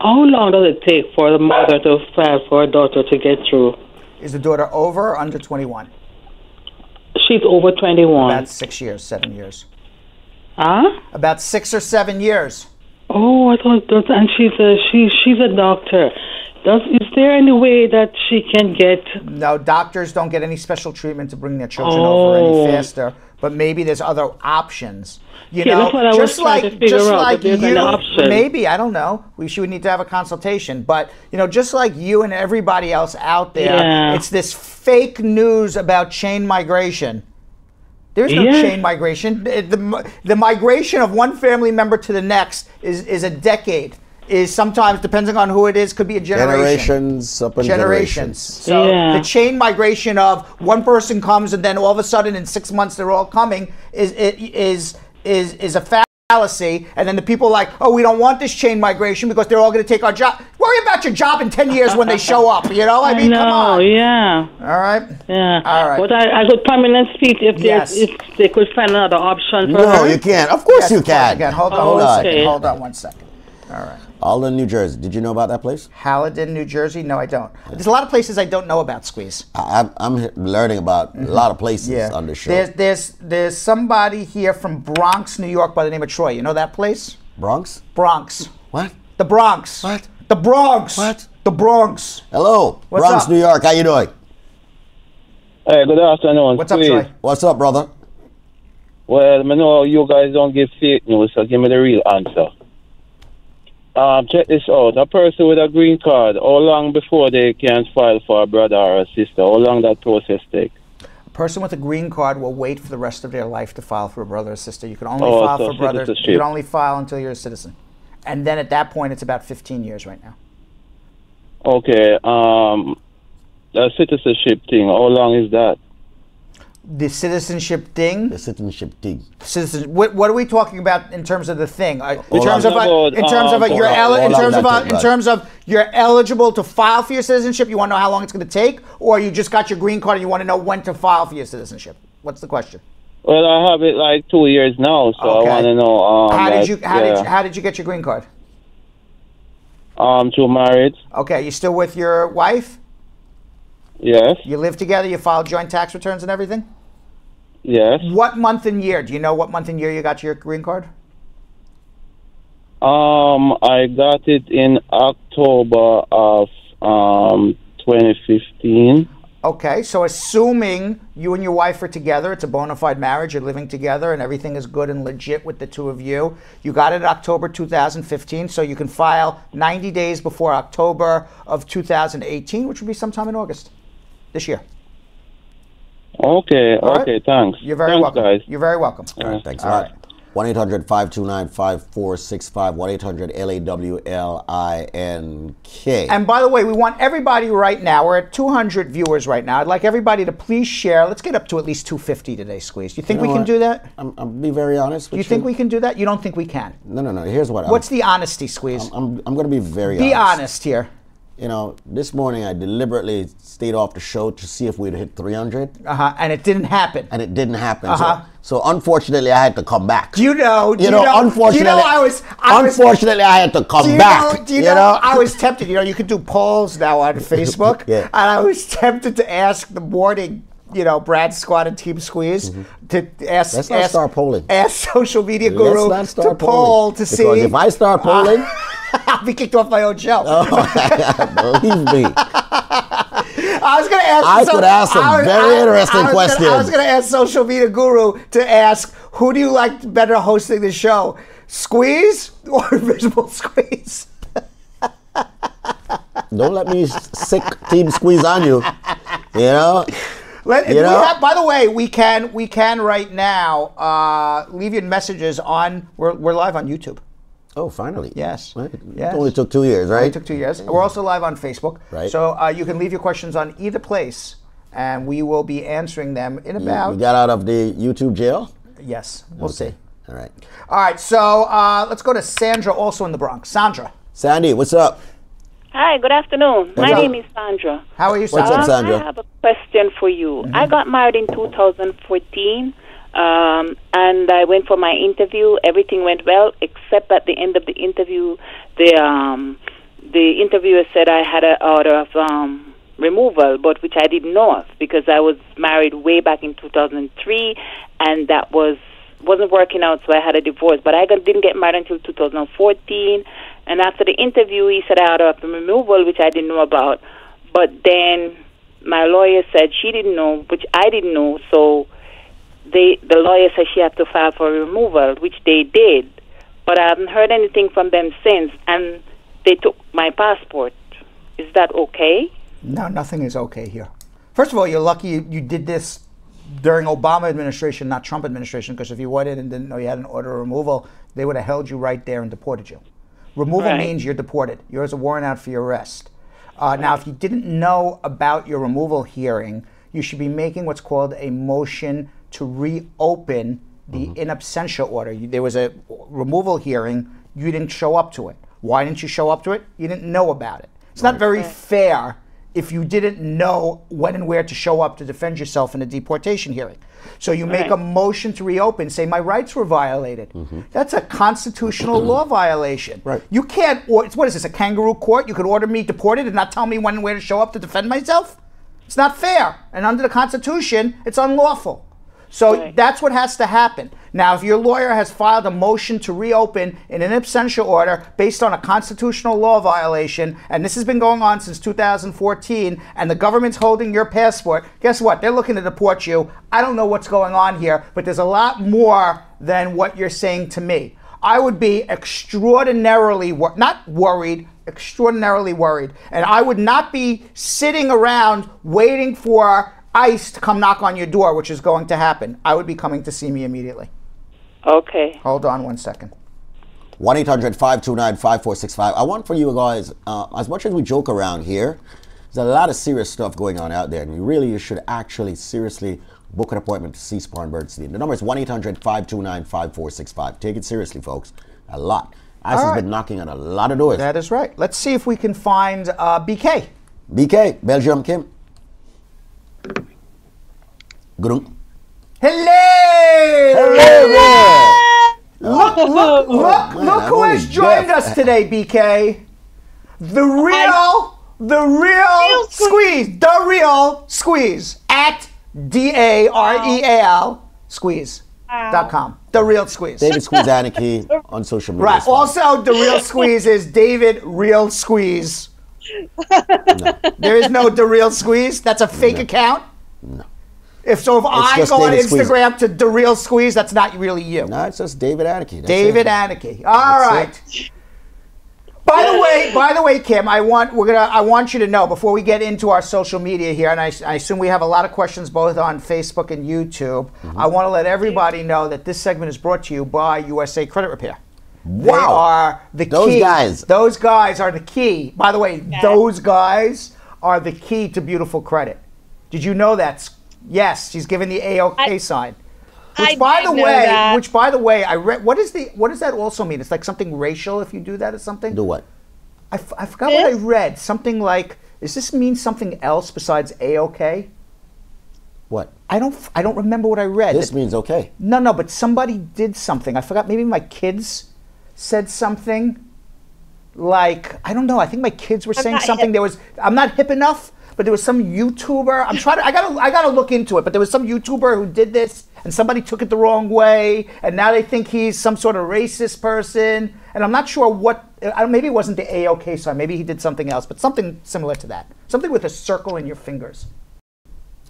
Speaker 15: how long does it take for the mother to file for her daughter to get through?
Speaker 1: Is the daughter over or under 21?
Speaker 15: She's over 21.
Speaker 1: About 6 years, 7 years.
Speaker 15: Huh?
Speaker 1: About 6 or 7 years.
Speaker 15: Oh, I thought that, and she's a doctor. Is there any way that she can get?
Speaker 1: No, doctors don't get any special treatment to bring their children over any faster. But maybe there's other options. You know,
Speaker 15: that's what I was trying to figure out, if there's an option.
Speaker 1: Maybe, I don't know. She would need to have a consultation. But, you know, just like you and everybody else out there, it's this fake news about chain migration. There's no chain migration. The migration of one family member to the next is a decade. Is sometimes, depending on who it is, could be a generation.
Speaker 10: Generations up and generations.
Speaker 1: So the chain migration of one person comes and then all of a sudden in 6 months they're all coming is a fact. fallacy, and then the people are like, oh, we don't want this chain migration because they're all going to take our job. Worry about your job in 10 years when they show up, you know? I mean, come on.
Speaker 15: Yeah.
Speaker 1: All right?
Speaker 15: Yeah.
Speaker 1: All right.
Speaker 15: But I could permanent speech if they could find another option for her.
Speaker 10: No, you can't. Of course you can.
Speaker 1: Hold on 1 second. All right.
Speaker 10: Alden, New Jersey. Did you know about that place?
Speaker 1: Haledon, New Jersey? No, I don't. There's a lot of places I don't know about, Squeeze.
Speaker 10: I'm learning about a lot of places on the show.
Speaker 1: There's somebody here from Bronx, New York by the name of Troy. You know that place?
Speaker 10: Bronx?
Speaker 1: Bronx.
Speaker 10: What?
Speaker 1: The Bronx.
Speaker 10: What?
Speaker 1: The Bronx.
Speaker 10: What?
Speaker 1: The Bronx.
Speaker 10: Hello,
Speaker 1: What's
Speaker 10: Bronx,
Speaker 1: up?
Speaker 10: New York. How you doing?
Speaker 16: Hey, good afternoon.
Speaker 1: What's up, Troy?
Speaker 10: What's up, brother?
Speaker 16: Well, I know you guys don't give fake news, so give me the real answer. Check this out. A person with a green card, how long before they can file for a brother or a sister? How long that process take?
Speaker 1: A person with a green card will wait for the rest of their life to file for a brother or sister. You can only file for brothers. You can only file until you're a citizen. And then at that point, it's about 15 years right now.
Speaker 16: Okay. The citizenship thing, how long is that?
Speaker 1: The citizenship thing?
Speaker 10: The citizenship thing.
Speaker 1: What are we talking about in terms of the thing? In terms of you're eligible to file for your citizenship, you want to know how long it's going to take, or you just got your green card and you want to know when to file for your citizenship? What's the question?
Speaker 16: Well, I have it like 2 years now, so I want to know.
Speaker 1: How did you get your green card?
Speaker 16: Through marriage.
Speaker 1: Okay, you still with your wife?
Speaker 16: Yes.
Speaker 1: You live together? You file joint tax returns and everything?
Speaker 16: Yes.
Speaker 1: What month and year? Do you know what month and year you got your green card?
Speaker 16: I got it in October of 2015.
Speaker 1: Okay, so assuming you and your wife are together, it's a bona fide marriage, you're living together, and everything is good and legit with the two of you. You got it in October 2015, so you can file 90 days before October of 2018, which would be sometime in August this year.
Speaker 16: Okay, thanks.
Speaker 1: You're very welcome.
Speaker 16: Guys.
Speaker 1: You're very welcome.
Speaker 10: All right, thanks a lot. 1-800-529-5465, 1-800-LAWLINK.
Speaker 1: And by the way, we want everybody right now, we're at 200 viewers right now. I'd like everybody to please share. Let's get up to at least 250 today, Squeeze. Do you think we can do that?
Speaker 10: I'll be very honest with you.
Speaker 1: Do you think we can do that? You don't think we can?
Speaker 10: No. Here's what
Speaker 1: What's the honesty, Squeeze?
Speaker 10: I'm going to be very
Speaker 1: honest. Be
Speaker 10: honest.
Speaker 1: honest here.
Speaker 10: You know, this morning I deliberately stayed off the show to see if we'd hit 300.
Speaker 1: And it didn't happen.
Speaker 10: So unfortunately, I had to come back.
Speaker 1: Unfortunately,
Speaker 10: I had to come back.
Speaker 1: Do you know, I was tempted. You know, you could do polls now on Facebook.
Speaker 10: Yeah.
Speaker 1: And I was tempted to ask the morning, Brad Squad and Team Squeeze to ask.
Speaker 10: Let's not start polling.
Speaker 1: Ask social media guru to poll to see.
Speaker 10: Because if I start polling,
Speaker 1: I'll be kicked off my own show.
Speaker 10: Believe me.
Speaker 1: I was going to ask.
Speaker 10: I could ask some very interesting questions.
Speaker 1: I was going to ask social media guru to ask, who do you like better hosting the show, Squeeze or Invisible Squeeze?
Speaker 10: Don't let me sick Team Squeeze on you.
Speaker 1: By the way, we can right now leave your messages on. We're live on YouTube.
Speaker 10: Oh, finally.
Speaker 1: Yes.
Speaker 10: Right.
Speaker 1: Yes.
Speaker 10: It only took 2 years, right?
Speaker 1: It took 2 years. We're also live on Facebook.
Speaker 10: Right.
Speaker 1: So you can leave your questions on either place, and we will be answering them in about...
Speaker 10: You got out of the YouTube jail?
Speaker 1: Yes. We'll see.
Speaker 10: All right.
Speaker 1: All right. So let's go to Sandra, also in the Bronx. Sandra.
Speaker 10: Sandy, what's up?
Speaker 17: Hi, good afternoon. My name is Sandra.
Speaker 1: How are you, Sandra?
Speaker 10: What's up, Sandra?
Speaker 17: I have a question for you. I got married in 2014. And I went for my interview. Everything went well, except at the end of the interview, the interviewer said I had an order of removal, but which I didn't know of because I was married way back in 2003, and that wasn't working out, so I had a divorce. But I didn't get married until 2014, and after the interview, he said I had order of removal, which I didn't know about. But then my lawyer said she didn't know, which I didn't know, so the lawyer said she had to file for removal, which they did, but I haven't heard anything from them since, and they took my passport. Is that okay?
Speaker 1: No, nothing is okay here. First of all, you're lucky you did this during Obama administration, not Trump administration, because if you went in and didn't know you had an order of removal, they would have held you right there and deported you. Removal means you're deported. There's a warrant out for your arrest. Now, if you didn't know about your removal hearing, you should be making what's called a motion to reopen the in absentia order. There was removal hearing, you didn't show up to it. Why didn't you show up to it? You didn't know about it. It's not very fair if you didn't know when and where to show up to defend yourself in a deportation hearing. So you make a motion to reopen, say my rights were violated. That's a constitutional law violation. You can't, what is this, a kangaroo court? You could order me deported and not tell me when and where to show up to defend myself? It's not fair. And under the Constitution, it's unlawful. So that's what has to happen. Now, if your lawyer has filed a motion to reopen in an absentia order based on a constitutional law violation, and this has been going on since 2014, and the government's holding your passport, guess what? They're looking to deport you. I don't know what's going on here, but there's a lot more than what you're saying to me. I would be extraordinarily, not worried, extraordinarily worried. And I would not be sitting around waiting for ICE to come knock on your door, which is going to happen. I would be coming to see me immediately.
Speaker 17: Okay.
Speaker 1: Hold on 1 second.
Speaker 10: 1-800-529-5465. I want for you guys, as much as we joke around here, there's a lot of serious stuff going on out there, and you should actually seriously book an appointment to see Spar and Bernstein. The number is 1-800-529-5465. Take it seriously, folks. A lot. ICE has been knocking on a lot of doors.
Speaker 1: That is right. Let's see if we can find BK.
Speaker 10: BK, Belgium, Kim. Good.
Speaker 1: Hello!
Speaker 10: Hello there!
Speaker 1: Look who has joined us today, BK. The real squeeze. The real squeeze. At DAREAL squeeze.com. The real squeeze.
Speaker 10: David Squeeze Anarchy on social media.
Speaker 1: Right. Also, the real squeeze is David Real Squeeze. No. There is no The Real Squeeze. That's a fake account.
Speaker 10: No.
Speaker 1: If I go on Instagram to The Real Squeeze, that's not really you.
Speaker 10: No, it's just David Anarchy.
Speaker 1: David Anarchy. All right. By the way, Kim, I want you to know before we get into our social media here, and I assume we have a lot of questions both on Facebook and YouTube. I want to let everybody know that this segment is brought to you by USA Credit Repair.
Speaker 10: Wow.
Speaker 1: They are the key.
Speaker 10: Those guys.
Speaker 1: Those guys are the key. By the way, those guys are the key to beautiful credit. Did you know that? Yes, she's given the A-OK sign. Which by the way, I read. What does that also mean? It's like something racial if you do that or something.
Speaker 10: Do what?
Speaker 1: I forgot what I read. Something like, does this mean something else besides A-OK?
Speaker 10: What?
Speaker 1: I don't remember what I read.
Speaker 10: This means okay.
Speaker 1: No, but somebody did something. I forgot. Maybe my kids said something. Like, I don't know. I think my kids were saying something. I'm not hip enough. But there was some YouTuber. I gotta look into it. But there was some YouTuber who did this, and somebody took it the wrong way, and now they think he's some sort of racist person. And I'm not sure what. Maybe it wasn't the A-OK sign. Maybe he did something else, but something similar to that. Something with a circle in your fingers.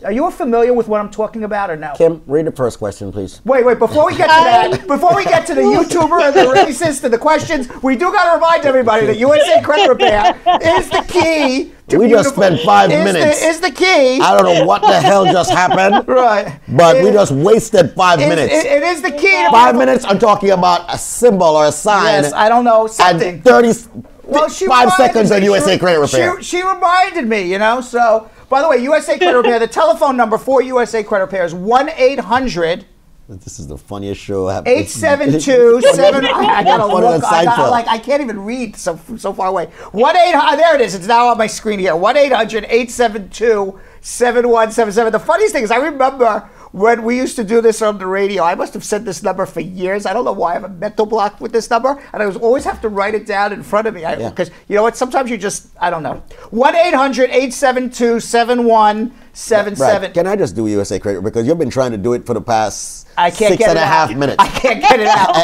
Speaker 1: Are you familiar with what I'm talking about or no?
Speaker 10: Kim, read the first question, please.
Speaker 1: Wait, before we get to that, before we get to the YouTuber and the racist and the questions, we do got to remind everybody that USA Credit Repair is the key to
Speaker 10: We just spent 5 minutes.
Speaker 1: Is the key.
Speaker 10: I don't know what the hell just happened.
Speaker 1: Right.
Speaker 10: But we just wasted 5 minutes.
Speaker 1: It is the key.
Speaker 10: 5 minutes, I'm talking about a symbol or a sign.
Speaker 1: Yes, I don't know, something.
Speaker 10: And 5 seconds on USA Credit Repair.
Speaker 1: She reminded me, so... By the way, USA Credit Repair, the telephone number for USA Credit Repair is 1-800.
Speaker 10: This is the funniest show I've
Speaker 1: 872-7. I gotta look. I can't even read so far away. 1-800. There it is. It's now on my screen here. 1-800-872-7177. The funniest thing is, I remember when we used to do this on the radio. I must have said this number for years. I don't know why I have a mental block with this number, and I always have to write it down in front of me. Because you know what? Sometimes you just, I don't know. 1-800-872-7177.
Speaker 10: Can I just do USA Credit? Because you've been trying to do it for the past
Speaker 1: I can't
Speaker 10: 6.5 minutes.
Speaker 1: I can't get it out.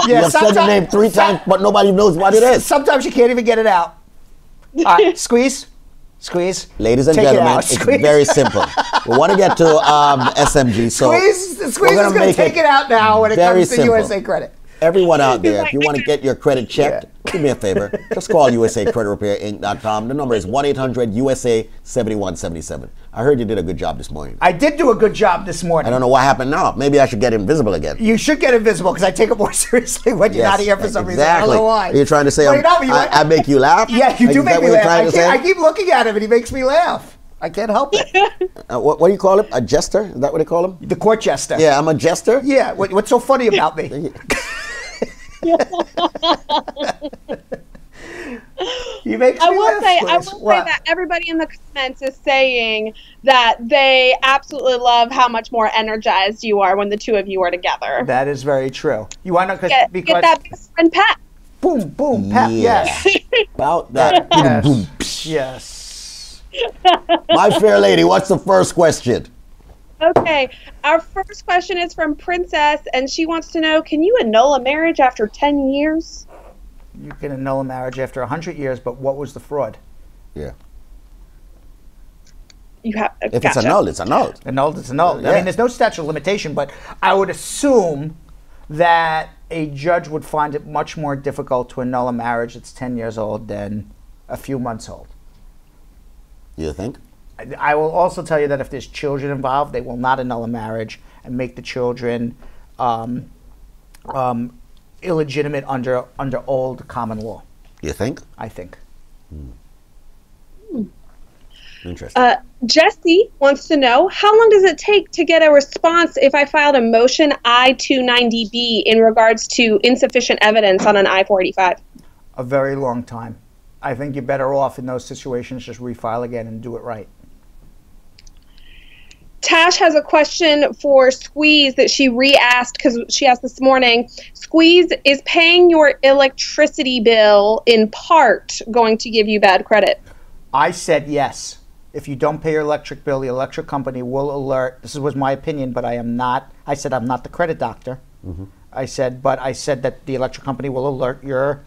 Speaker 10: You've said the name 3 times, but nobody knows what it is.
Speaker 1: Sometimes you can't even get it out. All right, squeeze.
Speaker 10: Ladies and gentlemen, it's very simple. We want to get to SMG, so
Speaker 1: Squeeze is going to take it out now when it comes to USA Credit.
Speaker 10: Everyone out there, if you want to get your credit checked, do me a favor. Just call USACreditRepairInc.com. The number is 1-800-USA-7177. I heard you did a good job this morning.
Speaker 1: I did do a good job this morning.
Speaker 10: I don't know what happened now. Maybe I should get invisible again.
Speaker 1: You should get invisible because I take it more seriously when you're not here for some reason. I don't know why.
Speaker 10: Are you trying to say I make you laugh?
Speaker 1: Yeah, you do make me laugh. I keep looking at him and he makes me laugh. I can't help it.
Speaker 10: What do you call him? A jester? Is that what they call him?
Speaker 1: The court jester.
Speaker 10: Yeah, I'm a jester?
Speaker 1: Yeah. What's so funny about me? You make
Speaker 18: I will say that everybody in the comments is saying that they absolutely love how much more energized you are when the two of you are together.
Speaker 1: That is very true. You want to
Speaker 18: get that best friend pet.
Speaker 1: Boom, boom, pep. Yes.
Speaker 10: About that.
Speaker 1: Yes.
Speaker 10: Boom,
Speaker 1: Yes.
Speaker 10: My fair lady, what's the first question?
Speaker 18: Okay, our first question is from Princess, and she wants to know, can you annul a marriage after 10 years?
Speaker 1: You can annul a marriage after 100 years, but what was the fraud?
Speaker 10: Yeah.
Speaker 18: You have.
Speaker 10: If it's annulled, it's annulled.
Speaker 1: Annulled, it's annulled.
Speaker 10: Yeah.
Speaker 1: I mean, there's no statute of limitation, but I would assume that a judge would find it much more difficult to annul a marriage that's 10 years old than a few months old.
Speaker 10: You think?
Speaker 1: I will also tell you that if there's children involved, they will not annul a marriage and make the children illegitimate under old common law.
Speaker 10: You think?
Speaker 1: I think.
Speaker 10: Interesting.
Speaker 18: Jesse wants to know, how long does it take to get a response if I filed a motion I-290B in regards to insufficient evidence on an I-485?
Speaker 1: A very long time. I think you're better off in those situations just refile again and do it right.
Speaker 18: Tash has a question for Squeeze that she re-asked because she asked this morning. Squeeze, is paying your electricity bill in part going to give you bad credit?
Speaker 1: I said yes. If you don't pay your electric bill, the electric company will alert. This was my opinion, but I am not. I said I'm not the credit doctor. I said that the electric company will alert the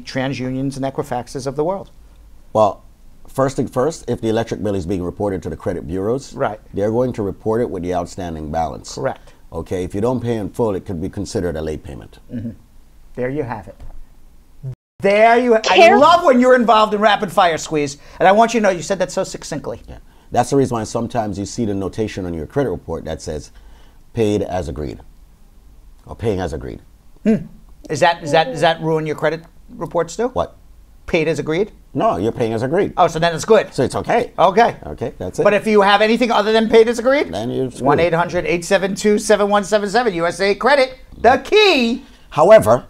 Speaker 1: TransUnions and Equifaxes of the world.
Speaker 10: Well, first thing first, if the electric bill is being reported to the credit bureaus,
Speaker 1: right,
Speaker 10: they're going to report it with the outstanding balance.
Speaker 1: Correct.
Speaker 10: Okay, if you don't pay in full, it could be considered a late payment.
Speaker 1: There you have it. There you. I love when you're involved in rapid fire, Squeeze, and I want you to know you said that so succinctly.
Speaker 10: Yeah, that's the reason why sometimes you see the notation on your credit report that says "paid as agreed" or "paying as agreed."
Speaker 1: Does that ruin your credit reports too?
Speaker 10: What?
Speaker 1: Paid as agreed?
Speaker 10: No, you're paying as agreed.
Speaker 1: Oh, so then it's good.
Speaker 10: So it's okay.
Speaker 1: Okay.
Speaker 10: Okay, that's it.
Speaker 1: But if you have anything other than paid as agreed,
Speaker 10: then you're
Speaker 1: 1-800-872-7177 USA Credit. The key.
Speaker 10: However,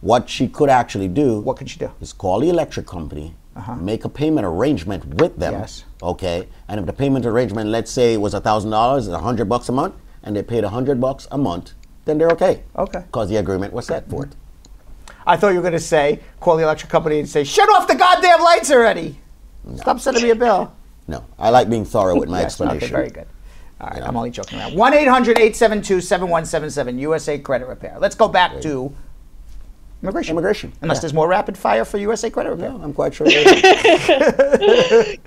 Speaker 10: what she could actually do.
Speaker 1: What could she do?
Speaker 10: Is call the electric company, make a payment arrangement with them.
Speaker 1: Yes.
Speaker 10: Okay. And if the payment arrangement, let's say, was $1,000, it's $100 a month, and they paid $100 a month, then they're okay.
Speaker 1: Okay.
Speaker 10: Because the agreement was set for it.
Speaker 1: I thought you were going to say, call the electric company and say, shut off the goddamn lights already. No. Stop sending me a bill.
Speaker 10: No, I like being thorough with my explanation.
Speaker 1: Okay, very good. All right, I'm only joking around. 1-800-872-7177, USA Credit Repair. Let's go back to immigration. Unless there's more rapid fire for USA Credit Repair.
Speaker 10: No, I'm quite sure.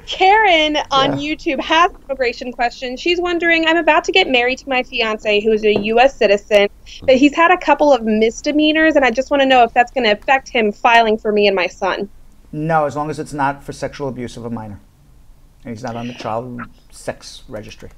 Speaker 18: Karen on YouTube has an immigration question. She's wondering, I'm about to get married to my fiance who is a U.S. citizen, but he's had a couple of misdemeanors, and I just want to know if that's going to affect him filing for me and my son.
Speaker 1: No, as long as it's not for sexual abuse of a minor. And he's not on the child sex registry.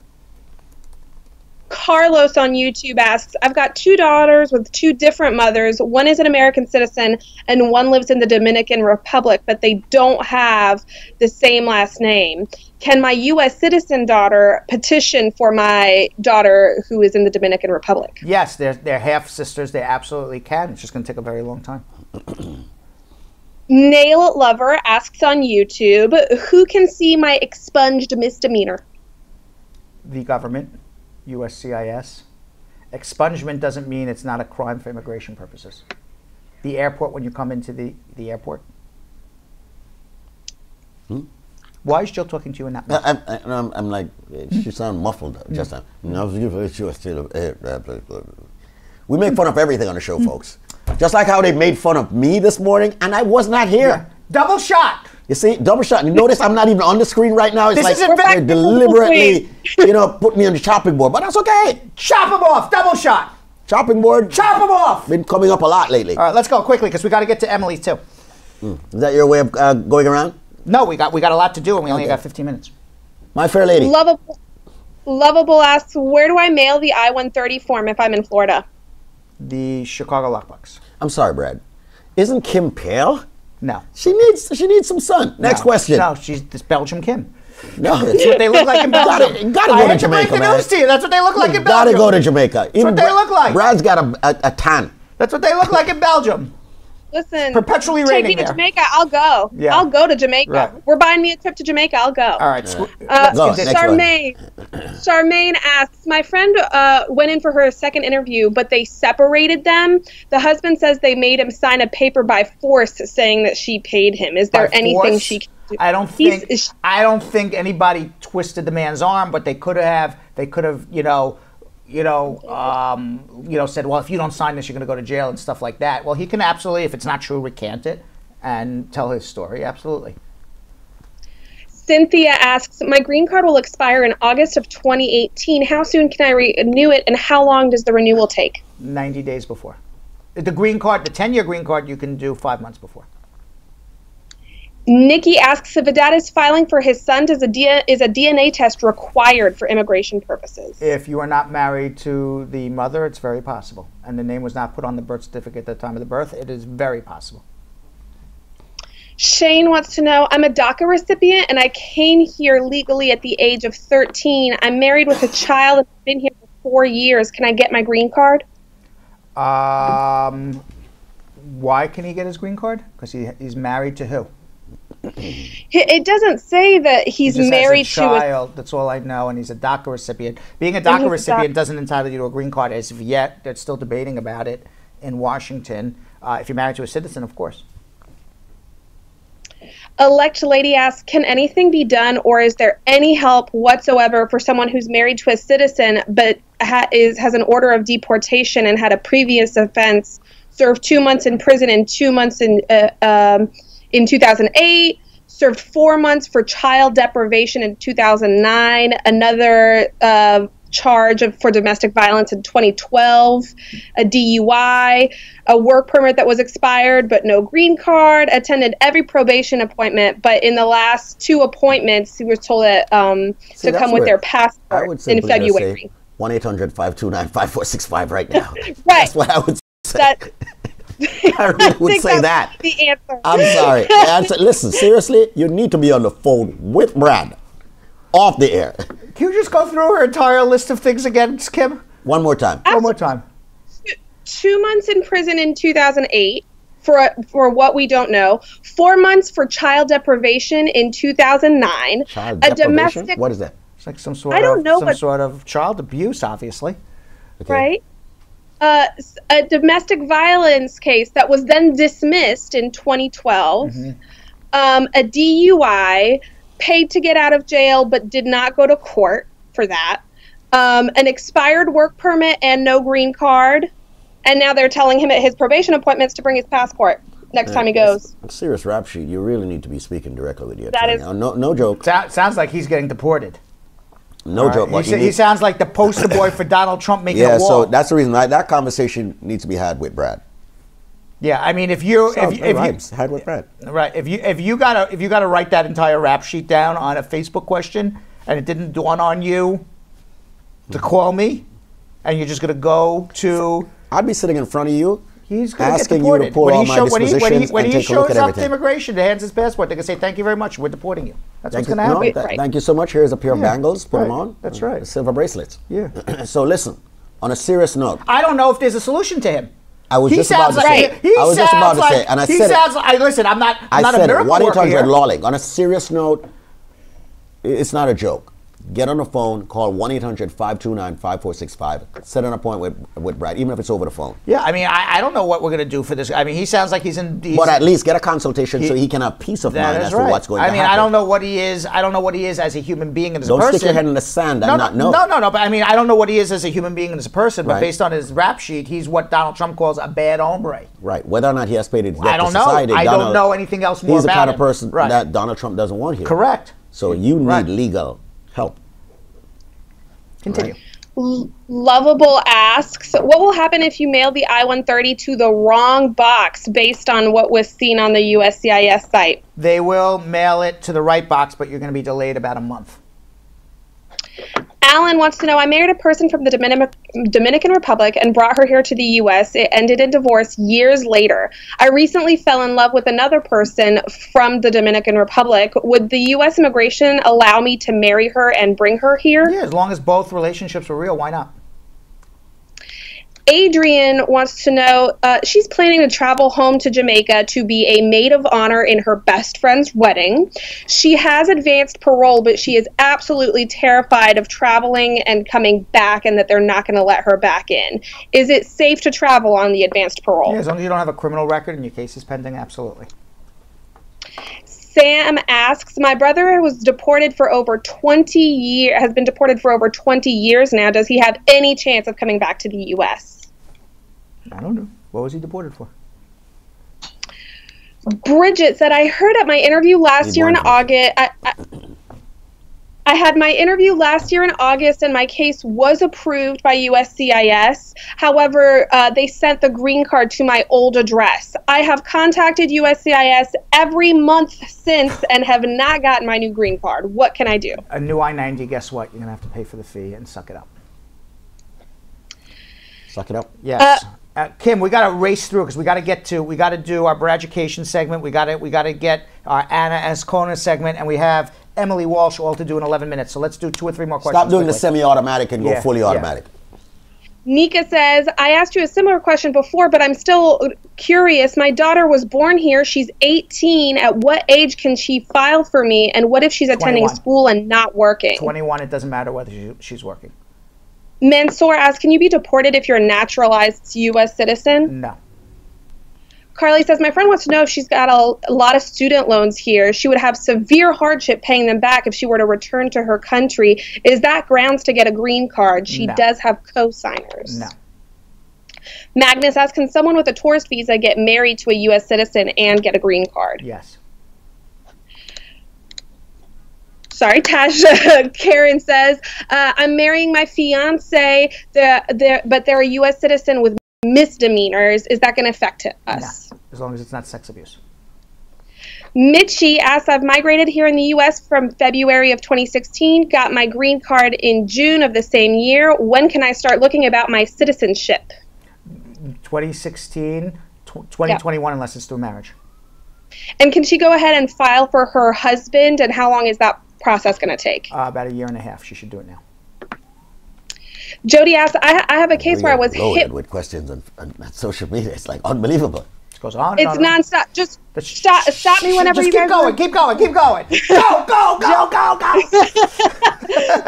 Speaker 18: Carlos on YouTube asks, I've got 2 daughters with 2 different mothers. One is an American citizen and one lives in the Dominican Republic, but they don't have the same last name. Can my U.S. citizen daughter petition for my daughter who is in the Dominican Republic?
Speaker 1: Yes, they're half sisters. They absolutely can. It's just going to take a very long time.
Speaker 18: Nail Lover asks on YouTube, who can see my expunged misdemeanor?
Speaker 1: The government. USCIS. Expungement doesn't mean it's not a crime for immigration purposes. The airport, when you come into the airport. Why is Jill talking to you in that way?
Speaker 10: I'm like, she sounds muffled. Just we make fun of everything on the show, folks. Just like how they made fun of me this morning, and I was not here.
Speaker 1: Yeah. Double shot.
Speaker 10: You see, double shot. You notice I'm not even on the screen right now. It's
Speaker 1: this
Speaker 10: like they're deliberately, put me on the chopping board. But that's okay.
Speaker 1: Chop him off. Double shot.
Speaker 10: Chopping board.
Speaker 1: Chop him off.
Speaker 10: Been coming up a lot lately.
Speaker 1: All right, let's go quickly because we got to get to Emily too.
Speaker 10: Is that your way of going around?
Speaker 1: No, we got a lot to do, and we only got 15 minutes.
Speaker 10: My fair lady.
Speaker 18: Lovable asks, where do I mail the I-130 form if I'm in Florida?
Speaker 1: The Chicago lockbox.
Speaker 10: I'm sorry, Brad. Isn't Kim pale?
Speaker 1: No.
Speaker 10: She needs some sun. Next question.
Speaker 1: No, she's this Belgium Kim.
Speaker 10: No.
Speaker 1: That's what they look like in Belgium.
Speaker 10: You gotta go to Jamaica,
Speaker 1: break the news to you. That's what they look like in Belgium.
Speaker 10: Gotta go to Jamaica.
Speaker 1: That's what they look like.
Speaker 10: Brad's got a tan.
Speaker 1: That's what they look like in Belgium.
Speaker 18: Listen,
Speaker 1: Perpetually
Speaker 18: take
Speaker 1: raining
Speaker 18: me to
Speaker 1: there.
Speaker 18: Jamaica. I'll go.
Speaker 1: Yeah.
Speaker 18: I'll go to Jamaica.
Speaker 1: Right.
Speaker 18: We're buying me a trip to Jamaica. I'll go.
Speaker 1: All right.
Speaker 18: Charmaine asks, my friend went in for her second interview, but they separated them. The husband says they made him sign a paper by force saying that she paid him. Is there anything
Speaker 1: force?
Speaker 18: she can do?
Speaker 1: I don't think anybody twisted the man's arm, but they could have, said, well, if you don't sign this, you're going to go to jail and stuff like that. Well, he can absolutely, if it's not true, recant it and tell his story. Absolutely.
Speaker 18: Cynthia asks, my green card will expire in August of 2018. How soon can I renew it, and how long does the renewal take?
Speaker 1: 90 days before. The green card, the 10-year green card, you can do 5 months before.
Speaker 18: Nikki asks, if a dad is filing for his son, is a DNA test required for immigration purposes?
Speaker 1: If you are not married to the mother, it's very possible. And the name was not put on the birth certificate at the time of the birth, it is very possible.
Speaker 18: Shane wants to know, I'm a DACA recipient and I came here legally at the age of 13. I'm married with a child and I've been here for 4 years. Can I get my green card?
Speaker 1: Why can he get his green card? Because he's married to who?
Speaker 18: It doesn't say that he's married
Speaker 1: to a child. That's all I know, and he's a DACA recipient. Being a DACA recipient doesn't entitle you to a green card as of yet. They're still debating about it in Washington. If you're married to a citizen, of course.
Speaker 18: Elect Lady asks, can anything be done, or is there any help whatsoever for someone who's married to a citizen but has an order of deportation and had a previous offense, served 2 months in prison and 2 months in 2008, served 4 months for child deprivation in 2009, another charge for domestic violence in 2012, a DUI, a work permit that was expired but no green card, attended every probation appointment, but in the last 2 appointments he was told that to come with their passport in February.
Speaker 10: 1-800-529-5465 right now.
Speaker 18: Right.
Speaker 10: That's what I would say. I really would say that.
Speaker 18: The answer.
Speaker 10: I'm sorry. The answer, listen, seriously, you need to be on the phone with Brad, off the air.
Speaker 1: Can you just go through her entire list of things again, Kim?
Speaker 10: One more time.
Speaker 1: One more time.
Speaker 18: 2 months in prison in 2008 for what we don't know. 4 months for child deprivation in 2009.
Speaker 10: Child deprivation? What is that?
Speaker 1: It's like some sort of child abuse, obviously.
Speaker 10: Okay.
Speaker 18: Right? A domestic violence case that was then dismissed in 2012. A DUI, paid to get out of jail but did not go to court for that. An expired work permit and no green card. And now they're telling him at his probation appointments to bring his passport next time he goes.
Speaker 10: A serious rap sheet. You really need to be speaking directly with your
Speaker 18: That
Speaker 10: attorney. No joke.
Speaker 1: Sounds like he's getting deported.
Speaker 10: No joke.
Speaker 1: He sounds like the poster boy for Donald Trump making a wall.
Speaker 10: So that's the reason that conversation needs to be had with Brad.
Speaker 1: Yeah, I mean, if you
Speaker 10: had with Brad,
Speaker 1: right? If you gotta write that entire rap sheet down on a Facebook question, and it didn't dawn on you to call me, and you're just gonna go to,
Speaker 10: I'd be sitting in front of you.
Speaker 1: He's gonna
Speaker 10: asking
Speaker 1: get deported.
Speaker 10: you to pull all my dispositions
Speaker 1: when
Speaker 10: and
Speaker 1: he
Speaker 10: take a look
Speaker 1: shows
Speaker 10: at
Speaker 1: up
Speaker 10: everything.
Speaker 1: to immigration to hands his passport, they can say, "Thank you very much. We're deporting you." That's what's going to happen.
Speaker 10: Thank you so much. Here's a pair of bangles. Put them on.
Speaker 1: That's right.
Speaker 10: Silver bracelets.
Speaker 1: Yeah.
Speaker 10: So listen, on a serious note,
Speaker 1: I don't know if there's a solution to him.
Speaker 10: I was just about to say. And I said it.
Speaker 1: Listen, I'm not
Speaker 10: I
Speaker 1: a
Speaker 10: said it.
Speaker 1: miracle worker here.
Speaker 10: 1-800-LAWLINK. On a serious note, it's not a joke. Get on the phone, call 1-800-529-5465. Set an appointment with Brad, even if it's over the phone.
Speaker 1: Yeah, I mean, I don't know what we're going to do for this. I mean, he sounds like he's in...
Speaker 10: But at least get a consultation so he can have peace of mind as to what's going to happen.
Speaker 1: I don't know what he is. I don't know what he is as a human being and as a person.
Speaker 10: Don't stick your head in the sand and not know.
Speaker 1: No. But I mean, I don't know what he is as a human being and as a person. But based on his rap sheet, he's what Donald Trump calls a bad hombre.
Speaker 10: Right. Whether or not he has paid his debt
Speaker 1: I don't
Speaker 10: to society.
Speaker 1: I don't know anything else more about him.
Speaker 10: He's the kind of person that Donald Trump doesn't want here.
Speaker 1: Correct.
Speaker 10: So you need legal help.
Speaker 1: Continue.
Speaker 18: Lovable asks, what will happen if you mail the I-130 to the wrong box based on what was seen on the USCIS site?
Speaker 1: They will mail it to the right box, but you're going to be delayed about a month.
Speaker 18: Alan wants to know, I married a person from the Dominican Republic and brought her here to the U.S. It ended in divorce years later. I recently fell in love with another person from the Dominican Republic. Would the U.S. immigration allow me to marry her and bring her here?
Speaker 1: Yeah, as long as both relationships were real, why not?
Speaker 18: Adrian wants to know, she's planning to travel home to Jamaica to be a maid of honor in her best friend's wedding. She has advanced parole, but she is absolutely terrified of traveling and coming back and that they're not going to let her back in. Is it safe to travel on the advanced parole?
Speaker 1: Yeah, as long as you don't have a criminal record and your case is pending, absolutely.
Speaker 18: Sam asks, my brother was deported for over 20 years, has been deported for over 20 years now. Does he have any chance of coming back to the U.S.?
Speaker 1: I don't know. What was he deported for?
Speaker 18: Bridget said, I heard at my interview last year in August, I had my interview last year in August and my case was approved by USCIS. However, they sent the green card to my old address. I have contacted USCIS every month since and have not gotten my new green card. What can I do?
Speaker 1: A new I-90, guess what? You're going to have to pay for the fee and suck it up.
Speaker 10: Suck it up?
Speaker 1: Yes. Kim, we got to race through because we got to do our Brad Education segment. We got to get our Anna Ascona segment, and we have Emily Walsh all to do in 11 minutes. So let's do 2 or 3 more questions.
Speaker 10: Stop doing
Speaker 1: quickly.
Speaker 10: the semi-automatic and go fully automatic.
Speaker 18: Nika says, I asked you a similar question before, but I'm still curious. My daughter was born here. She's 18. At what age can she file for me? And what if she's attending
Speaker 1: 21.
Speaker 18: school and not working?
Speaker 1: 21, it doesn't matter whether she's working.
Speaker 18: Mansoor asks, can you be deported if you're a naturalized U.S. citizen?
Speaker 1: No.
Speaker 18: Carly says, my friend wants to know if she's got a lot of student loans here. She would have severe hardship paying them back if she were to return to her country. Is that grounds to get a green card? She does have co-signers.
Speaker 1: No.
Speaker 18: Magnus asks, can someone with a tourist visa get married to a U.S. citizen and get a green card?
Speaker 1: Yes.
Speaker 18: Sorry, Tasha. Karen says, I'm marrying my fiance, but they're a U.S. citizen with misdemeanors. Is that going to affect us?
Speaker 1: No, as long as it's not sex abuse.
Speaker 18: Mitchie asks, I've migrated here in the U.S. from February of 2016, got my green card in June of the same year. When can I start looking about my citizenship?
Speaker 1: 2016, 2021, unless it's through marriage.
Speaker 18: And can she go ahead and file for her husband, and how long is that process going to take?
Speaker 1: About 1.5 years. She should do it now.
Speaker 18: Jody asks, I have a case where I was hit
Speaker 10: with questions on social media. It's like unbelievable.
Speaker 1: It goes on.
Speaker 18: It's nonstop. Just stop me whenever you guys
Speaker 1: want. Keep going. Go.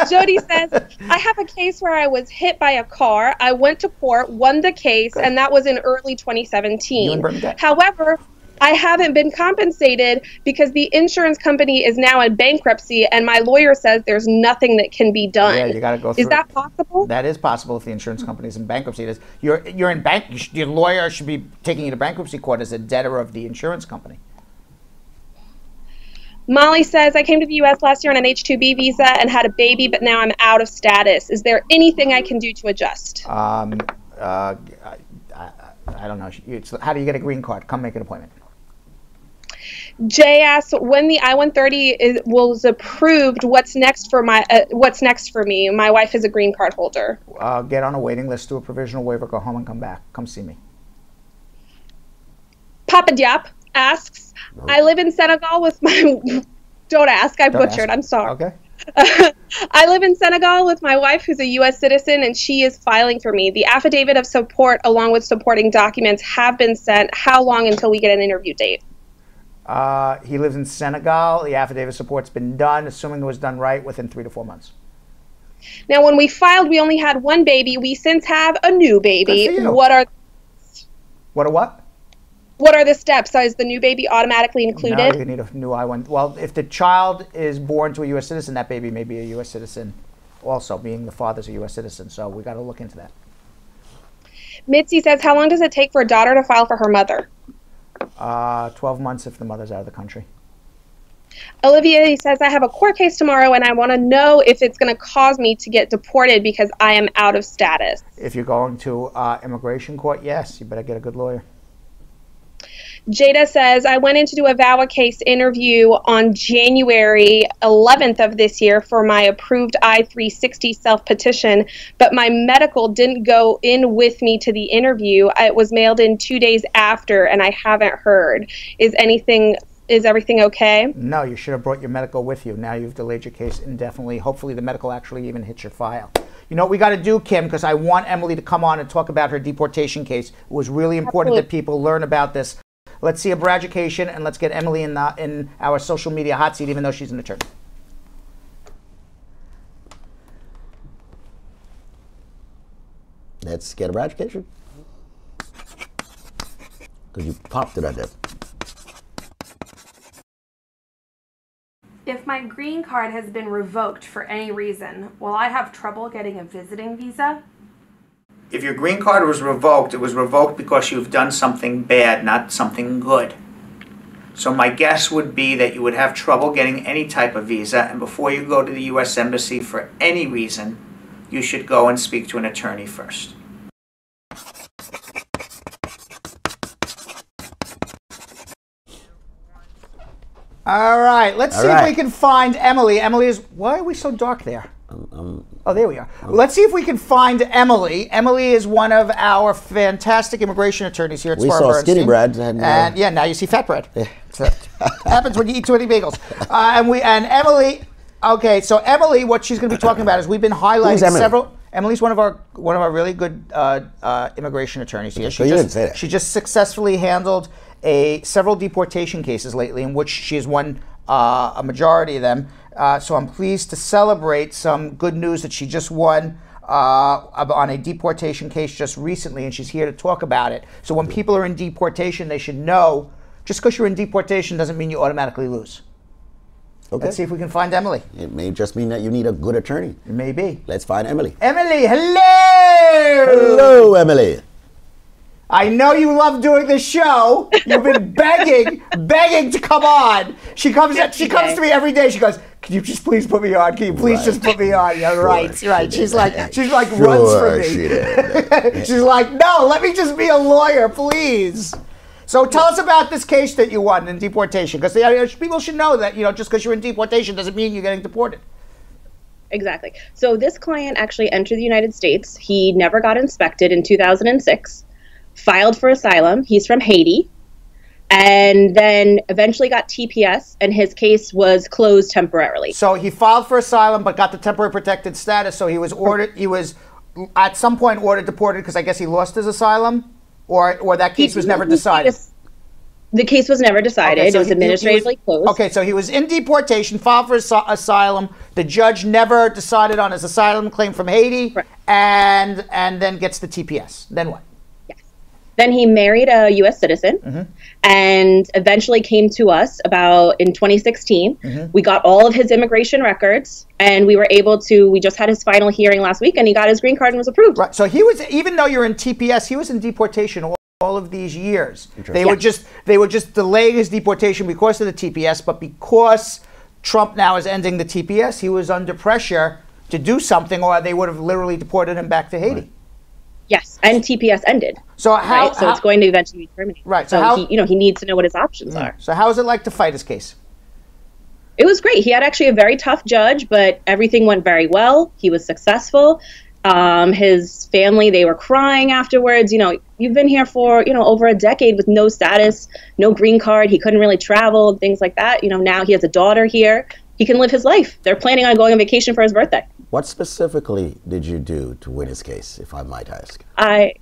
Speaker 18: Jody says, I have a case where I was hit by a car. I went to court, won the case, and that was in early 2017. However, I haven't been compensated because the insurance company is now in bankruptcy, and my lawyer says there's nothing that can be done.
Speaker 1: Yeah, you got to go through.
Speaker 18: Is that possible?
Speaker 1: That is possible if the insurance company is in bankruptcy. It is. You're in bank. Your lawyer should be taking you to bankruptcy court as a debtor of the insurance company.
Speaker 18: Molly says, I came to the U.S. last year on an H-2B visa and had a baby, but now I'm out of status. Is there anything I can do to adjust?
Speaker 1: I don't know. How do you get a green card? Come make an appointment.
Speaker 18: Jay asks, when the I-130 was approved, what's next for me? My wife is a green card holder.
Speaker 1: Get on a waiting list, do a provisional waiver, go home and come back. Come see me.
Speaker 18: Papa Diop asks, I live in Senegal with my... Don't ask, I butchered, I'm sorry.
Speaker 1: Okay.
Speaker 18: I live in Senegal with my wife, who's a U.S. citizen, and she is filing for me. The affidavit of support, along with supporting documents, have been sent. How long until we get an interview date?
Speaker 1: He lives in Senegal. The affidavit of support's been done, assuming it was done right, within 3 to 4 months.
Speaker 18: Now, when we filed, we only had one baby. We since have a new baby. What are the steps? So is the new baby automatically included?
Speaker 1: No, you need a new I-1. Well, if the child is born to a U.S. citizen, that baby may be a U.S. citizen also, being the father's a U.S. citizen. So we got to look into that.
Speaker 18: Mitzi says, how long does it take for a daughter to file for her mother?
Speaker 1: 12 months if the mother's out of the country.
Speaker 18: Olivia says, I have a court case tomorrow and I want to know if it's going to cause me to get deported because I am out of status.
Speaker 1: If you're going to immigration court, yes, you better get a good lawyer.
Speaker 18: Jada says, I went in to do a VAWA case interview on January 11th of this year for my approved I-360 self-petition, but my medical didn't go in with me to the interview. It was mailed in 2 days after, and I haven't heard. Is everything okay?
Speaker 1: No, you should have brought your medical with you. Now you've delayed your case indefinitely. Hopefully the medical actually even hits your file. You know what we got to do, Kim, because I want Emily to come on and talk about her deportation case. It was really important that people learn about this. Let's see a Braducation, and let's get Emily in our social media hot seat, even though she's an attorney.
Speaker 10: Let's get a Braducation. Because you popped it, I did.
Speaker 19: If my green card has been revoked for any reason, will I have trouble getting a visiting visa?
Speaker 1: If your green card was revoked, it was revoked because you've done something bad, not something good. So my guess would be that you would have trouble getting any type of visa, and before you go to the U.S. Embassy for any reason, you should go and speak to an attorney first. All right, let's see if we can find Emily. Emily is, why are we so dark there? Oh, there we are. Let's see if we can find Emily. Emily is one of our fantastic immigration attorneys here at Spar.
Speaker 10: We saw Skinny Brad.
Speaker 1: And yeah, now you see Fat Brad. Happens when you eat too many bagels. And Emily, okay, so Emily, what she's going to be talking about is we've been highlighting several. Emily's one of our really good immigration attorneys here.
Speaker 10: So you didn't say that.
Speaker 1: She just successfully handled several deportation cases lately, in which she has won a majority of them. So I'm pleased to celebrate some good news that she just won on a deportation case just recently, and she's here to talk about it. So when people are in deportation, they should know, just because you're in deportation doesn't mean you automatically lose. Okay. Let's see if we can find Emily.
Speaker 10: It may just mean that you need a good attorney.
Speaker 1: It may be.
Speaker 10: Let's find Emily.
Speaker 1: Emily, hello!
Speaker 10: Hello, Emily.
Speaker 1: I know you love doing this show. You've been begging to come on. She comes to me every day. She goes, "Can you just please put me on? Can you please just put me on?" Yeah, right. She's like runs for me. She's like, "No, let me just be a lawyer, please." So tell us about this case that you won in deportation, because people should know that just because you're in deportation doesn't mean you're getting deported.
Speaker 20: Exactly. So this client actually entered the United States. He never got inspected in 2006. Filed for asylum. He's from Haiti, and then eventually got TPS, and his case was closed temporarily.
Speaker 1: So he filed for asylum but got the temporary protected status, so he was ordered, he was at some point ordered deported because I guess he lost his asylum, or that case was never decided.
Speaker 20: The case was never decided. Okay, so it was administratively closed.
Speaker 1: Okay, so he was in deportation, filed for asylum. The judge never decided on his asylum claim from Haiti, right. and then gets the TPS. Then what?
Speaker 20: Then he married a U.S. citizen and eventually came to us in 2016. We got all of his immigration records, and we were able to, we just had his final hearing last week, and he got his green card and was approved.
Speaker 1: Right. So he was, even though you're in TPS, he was in deportation all of these years. They would just delay his deportation because of the TPS, but because Trump now is ending the TPS, he was under pressure to do something, or they would have literally deported him back to Haiti.
Speaker 20: Right. Yes, and TPS ended.
Speaker 1: So
Speaker 20: it's going to eventually be terminated.
Speaker 1: Right.
Speaker 20: So he needs to know what his options are.
Speaker 1: So how is it like to fight his case?
Speaker 20: It was great. He had actually a very tough judge, but everything went very well. He was successful. His family, they were crying afterwards. You've been here for over a decade with no status, no green card. He couldn't really travel, things like that. Now he has a daughter here. He can live his life. They're planning on going on vacation for his birthday.
Speaker 10: What specifically did you do to win his case, if I might ask?
Speaker 20: I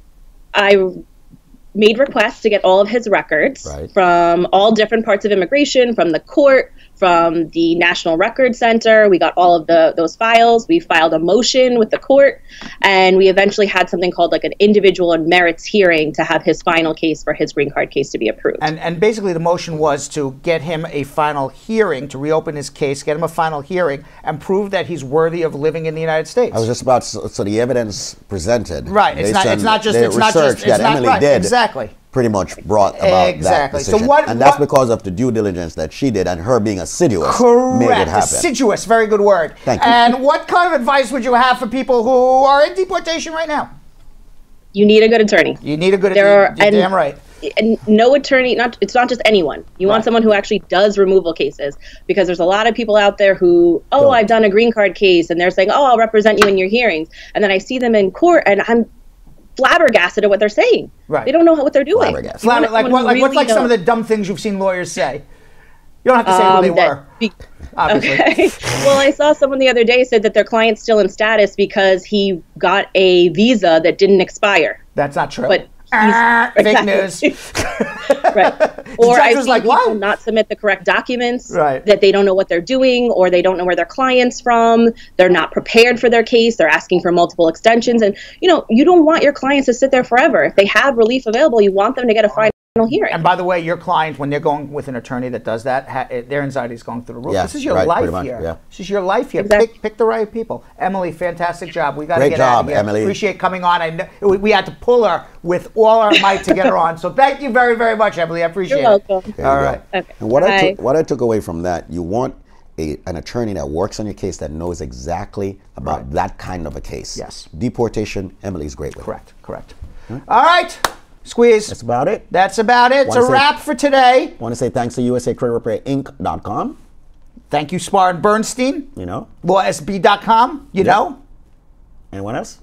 Speaker 20: made requests to get all of his records from all different parts of immigration, from the court, from the National Record Center. We got all of those files. We filed a motion with the court, and we eventually had something called like an individual and merits hearing to have his final case for his green card case to be approved.
Speaker 1: And basically the motion was to get him a final hearing, to reopen his case, get him a final hearing, and prove that he's worthy of living in the United States.
Speaker 10: I was just about, so the evidence presented.
Speaker 1: Right. It's not just
Speaker 10: Emily did.
Speaker 1: Exactly.
Speaker 10: Pretty much brought about that decision.
Speaker 1: So
Speaker 10: and that's because of the due diligence that she did, and her being assiduous
Speaker 1: correct.
Speaker 10: Made it happen.
Speaker 1: Assiduous, very good word.
Speaker 10: Thank you.
Speaker 1: And what kind of advice would you have for people who are in deportation right now?
Speaker 20: You need a good attorney.
Speaker 1: You need a good attorney. You're damn right.
Speaker 20: And no attorney, it's not just anyone. You want someone who actually does removal cases, because there's a lot of people out there who, I've done a green card case, and they're saying, I'll represent you in your hearings. And then I see them in court, and I'm flabbergasted at what they're saying.
Speaker 1: Right.
Speaker 20: They don't know what they're doing.
Speaker 1: What's some of the dumb things you've seen lawyers say? You don't have to say who they were. Obviously.
Speaker 20: Okay. Well, I saw someone the other day said that their client's still in status because he got a visa that didn't expire.
Speaker 1: That's not true.
Speaker 20: But
Speaker 1: fake news.
Speaker 20: Right. Or I've seen
Speaker 1: like,
Speaker 20: people not submit the correct documents,
Speaker 1: Right.
Speaker 20: that they don't know what they're doing, or they don't know where their client's from. They're not prepared for their case. They're asking for multiple extensions. And, you know, you don't want your clients to sit there forever. If they have relief available, you want them to get a final hearing.
Speaker 1: And by the way, your client, when they're going with an attorney that does that, their anxiety is going through the roof.
Speaker 10: Yeah,
Speaker 1: This is your
Speaker 10: right,
Speaker 1: life
Speaker 10: pretty much,
Speaker 1: here.
Speaker 10: yeah.
Speaker 1: This is your life here.
Speaker 20: Exactly.
Speaker 1: Pick the right people. Emily, fantastic job. We got to
Speaker 10: Great
Speaker 1: get out
Speaker 10: job,
Speaker 1: of here.
Speaker 10: Emily.
Speaker 1: Appreciate coming on. I know we had to pull her with all our might to get her on. So thank you very, very much, Emily. I appreciate
Speaker 20: You're
Speaker 1: it.
Speaker 20: welcome.
Speaker 10: There you
Speaker 1: All
Speaker 10: go.
Speaker 1: right.
Speaker 20: Okay.
Speaker 10: And what
Speaker 20: Bye.
Speaker 10: what I took away from that, you want an attorney that works on your case that knows exactly about that kind of a case.
Speaker 1: Yes.
Speaker 10: Deportation, Emily's great with.
Speaker 1: Correct. All right. Squeeze.
Speaker 10: That's about it.
Speaker 1: That's about it. It's a wrap for today.
Speaker 10: Want to say thanks to USACreditRepairInc.com.
Speaker 1: Thank you, Spar and Bernstein.
Speaker 10: You know.
Speaker 1: LawSB.com. You know.
Speaker 10: Anyone else?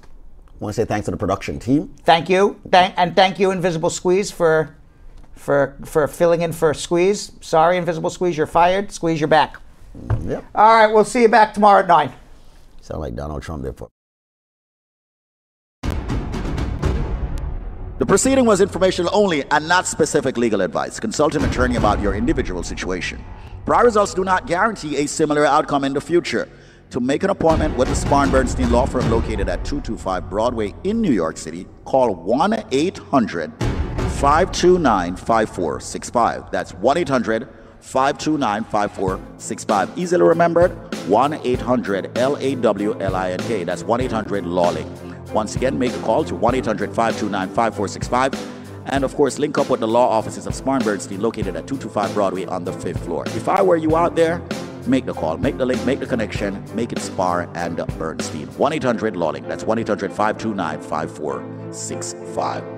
Speaker 10: Want to say thanks to the production team.
Speaker 1: Thank you. Thank you, Invisible Squeeze, for filling in for Squeeze. Sorry, Invisible Squeeze, you're fired. Squeeze, you're back.
Speaker 10: Yep.
Speaker 1: All right, we'll see you back tomorrow at 9.
Speaker 10: Sound like Donald Trump did for. The proceeding was informational only and not specific legal advice. Consult an attorney about your individual situation. Prior results do not guarantee a similar outcome in the future. To make an appointment with the Spar and Bernstein Law Firm located at 225 Broadway in New York City, call 1-800-529-5465. That's 1-800-529-5465. Easily remembered, 1-800-LAWLINK. That's 1-800-LAWLINK. Once again, make a call to 1-800-529-5465. And of course, link up with the law offices of Spar and Bernstein located at 225 Broadway on the 5th floor. If I were you out there, make the call, make the link, make the connection, make it Spar and Bernstein. 1-800-LAWLINK. That's 1-800-529-5465.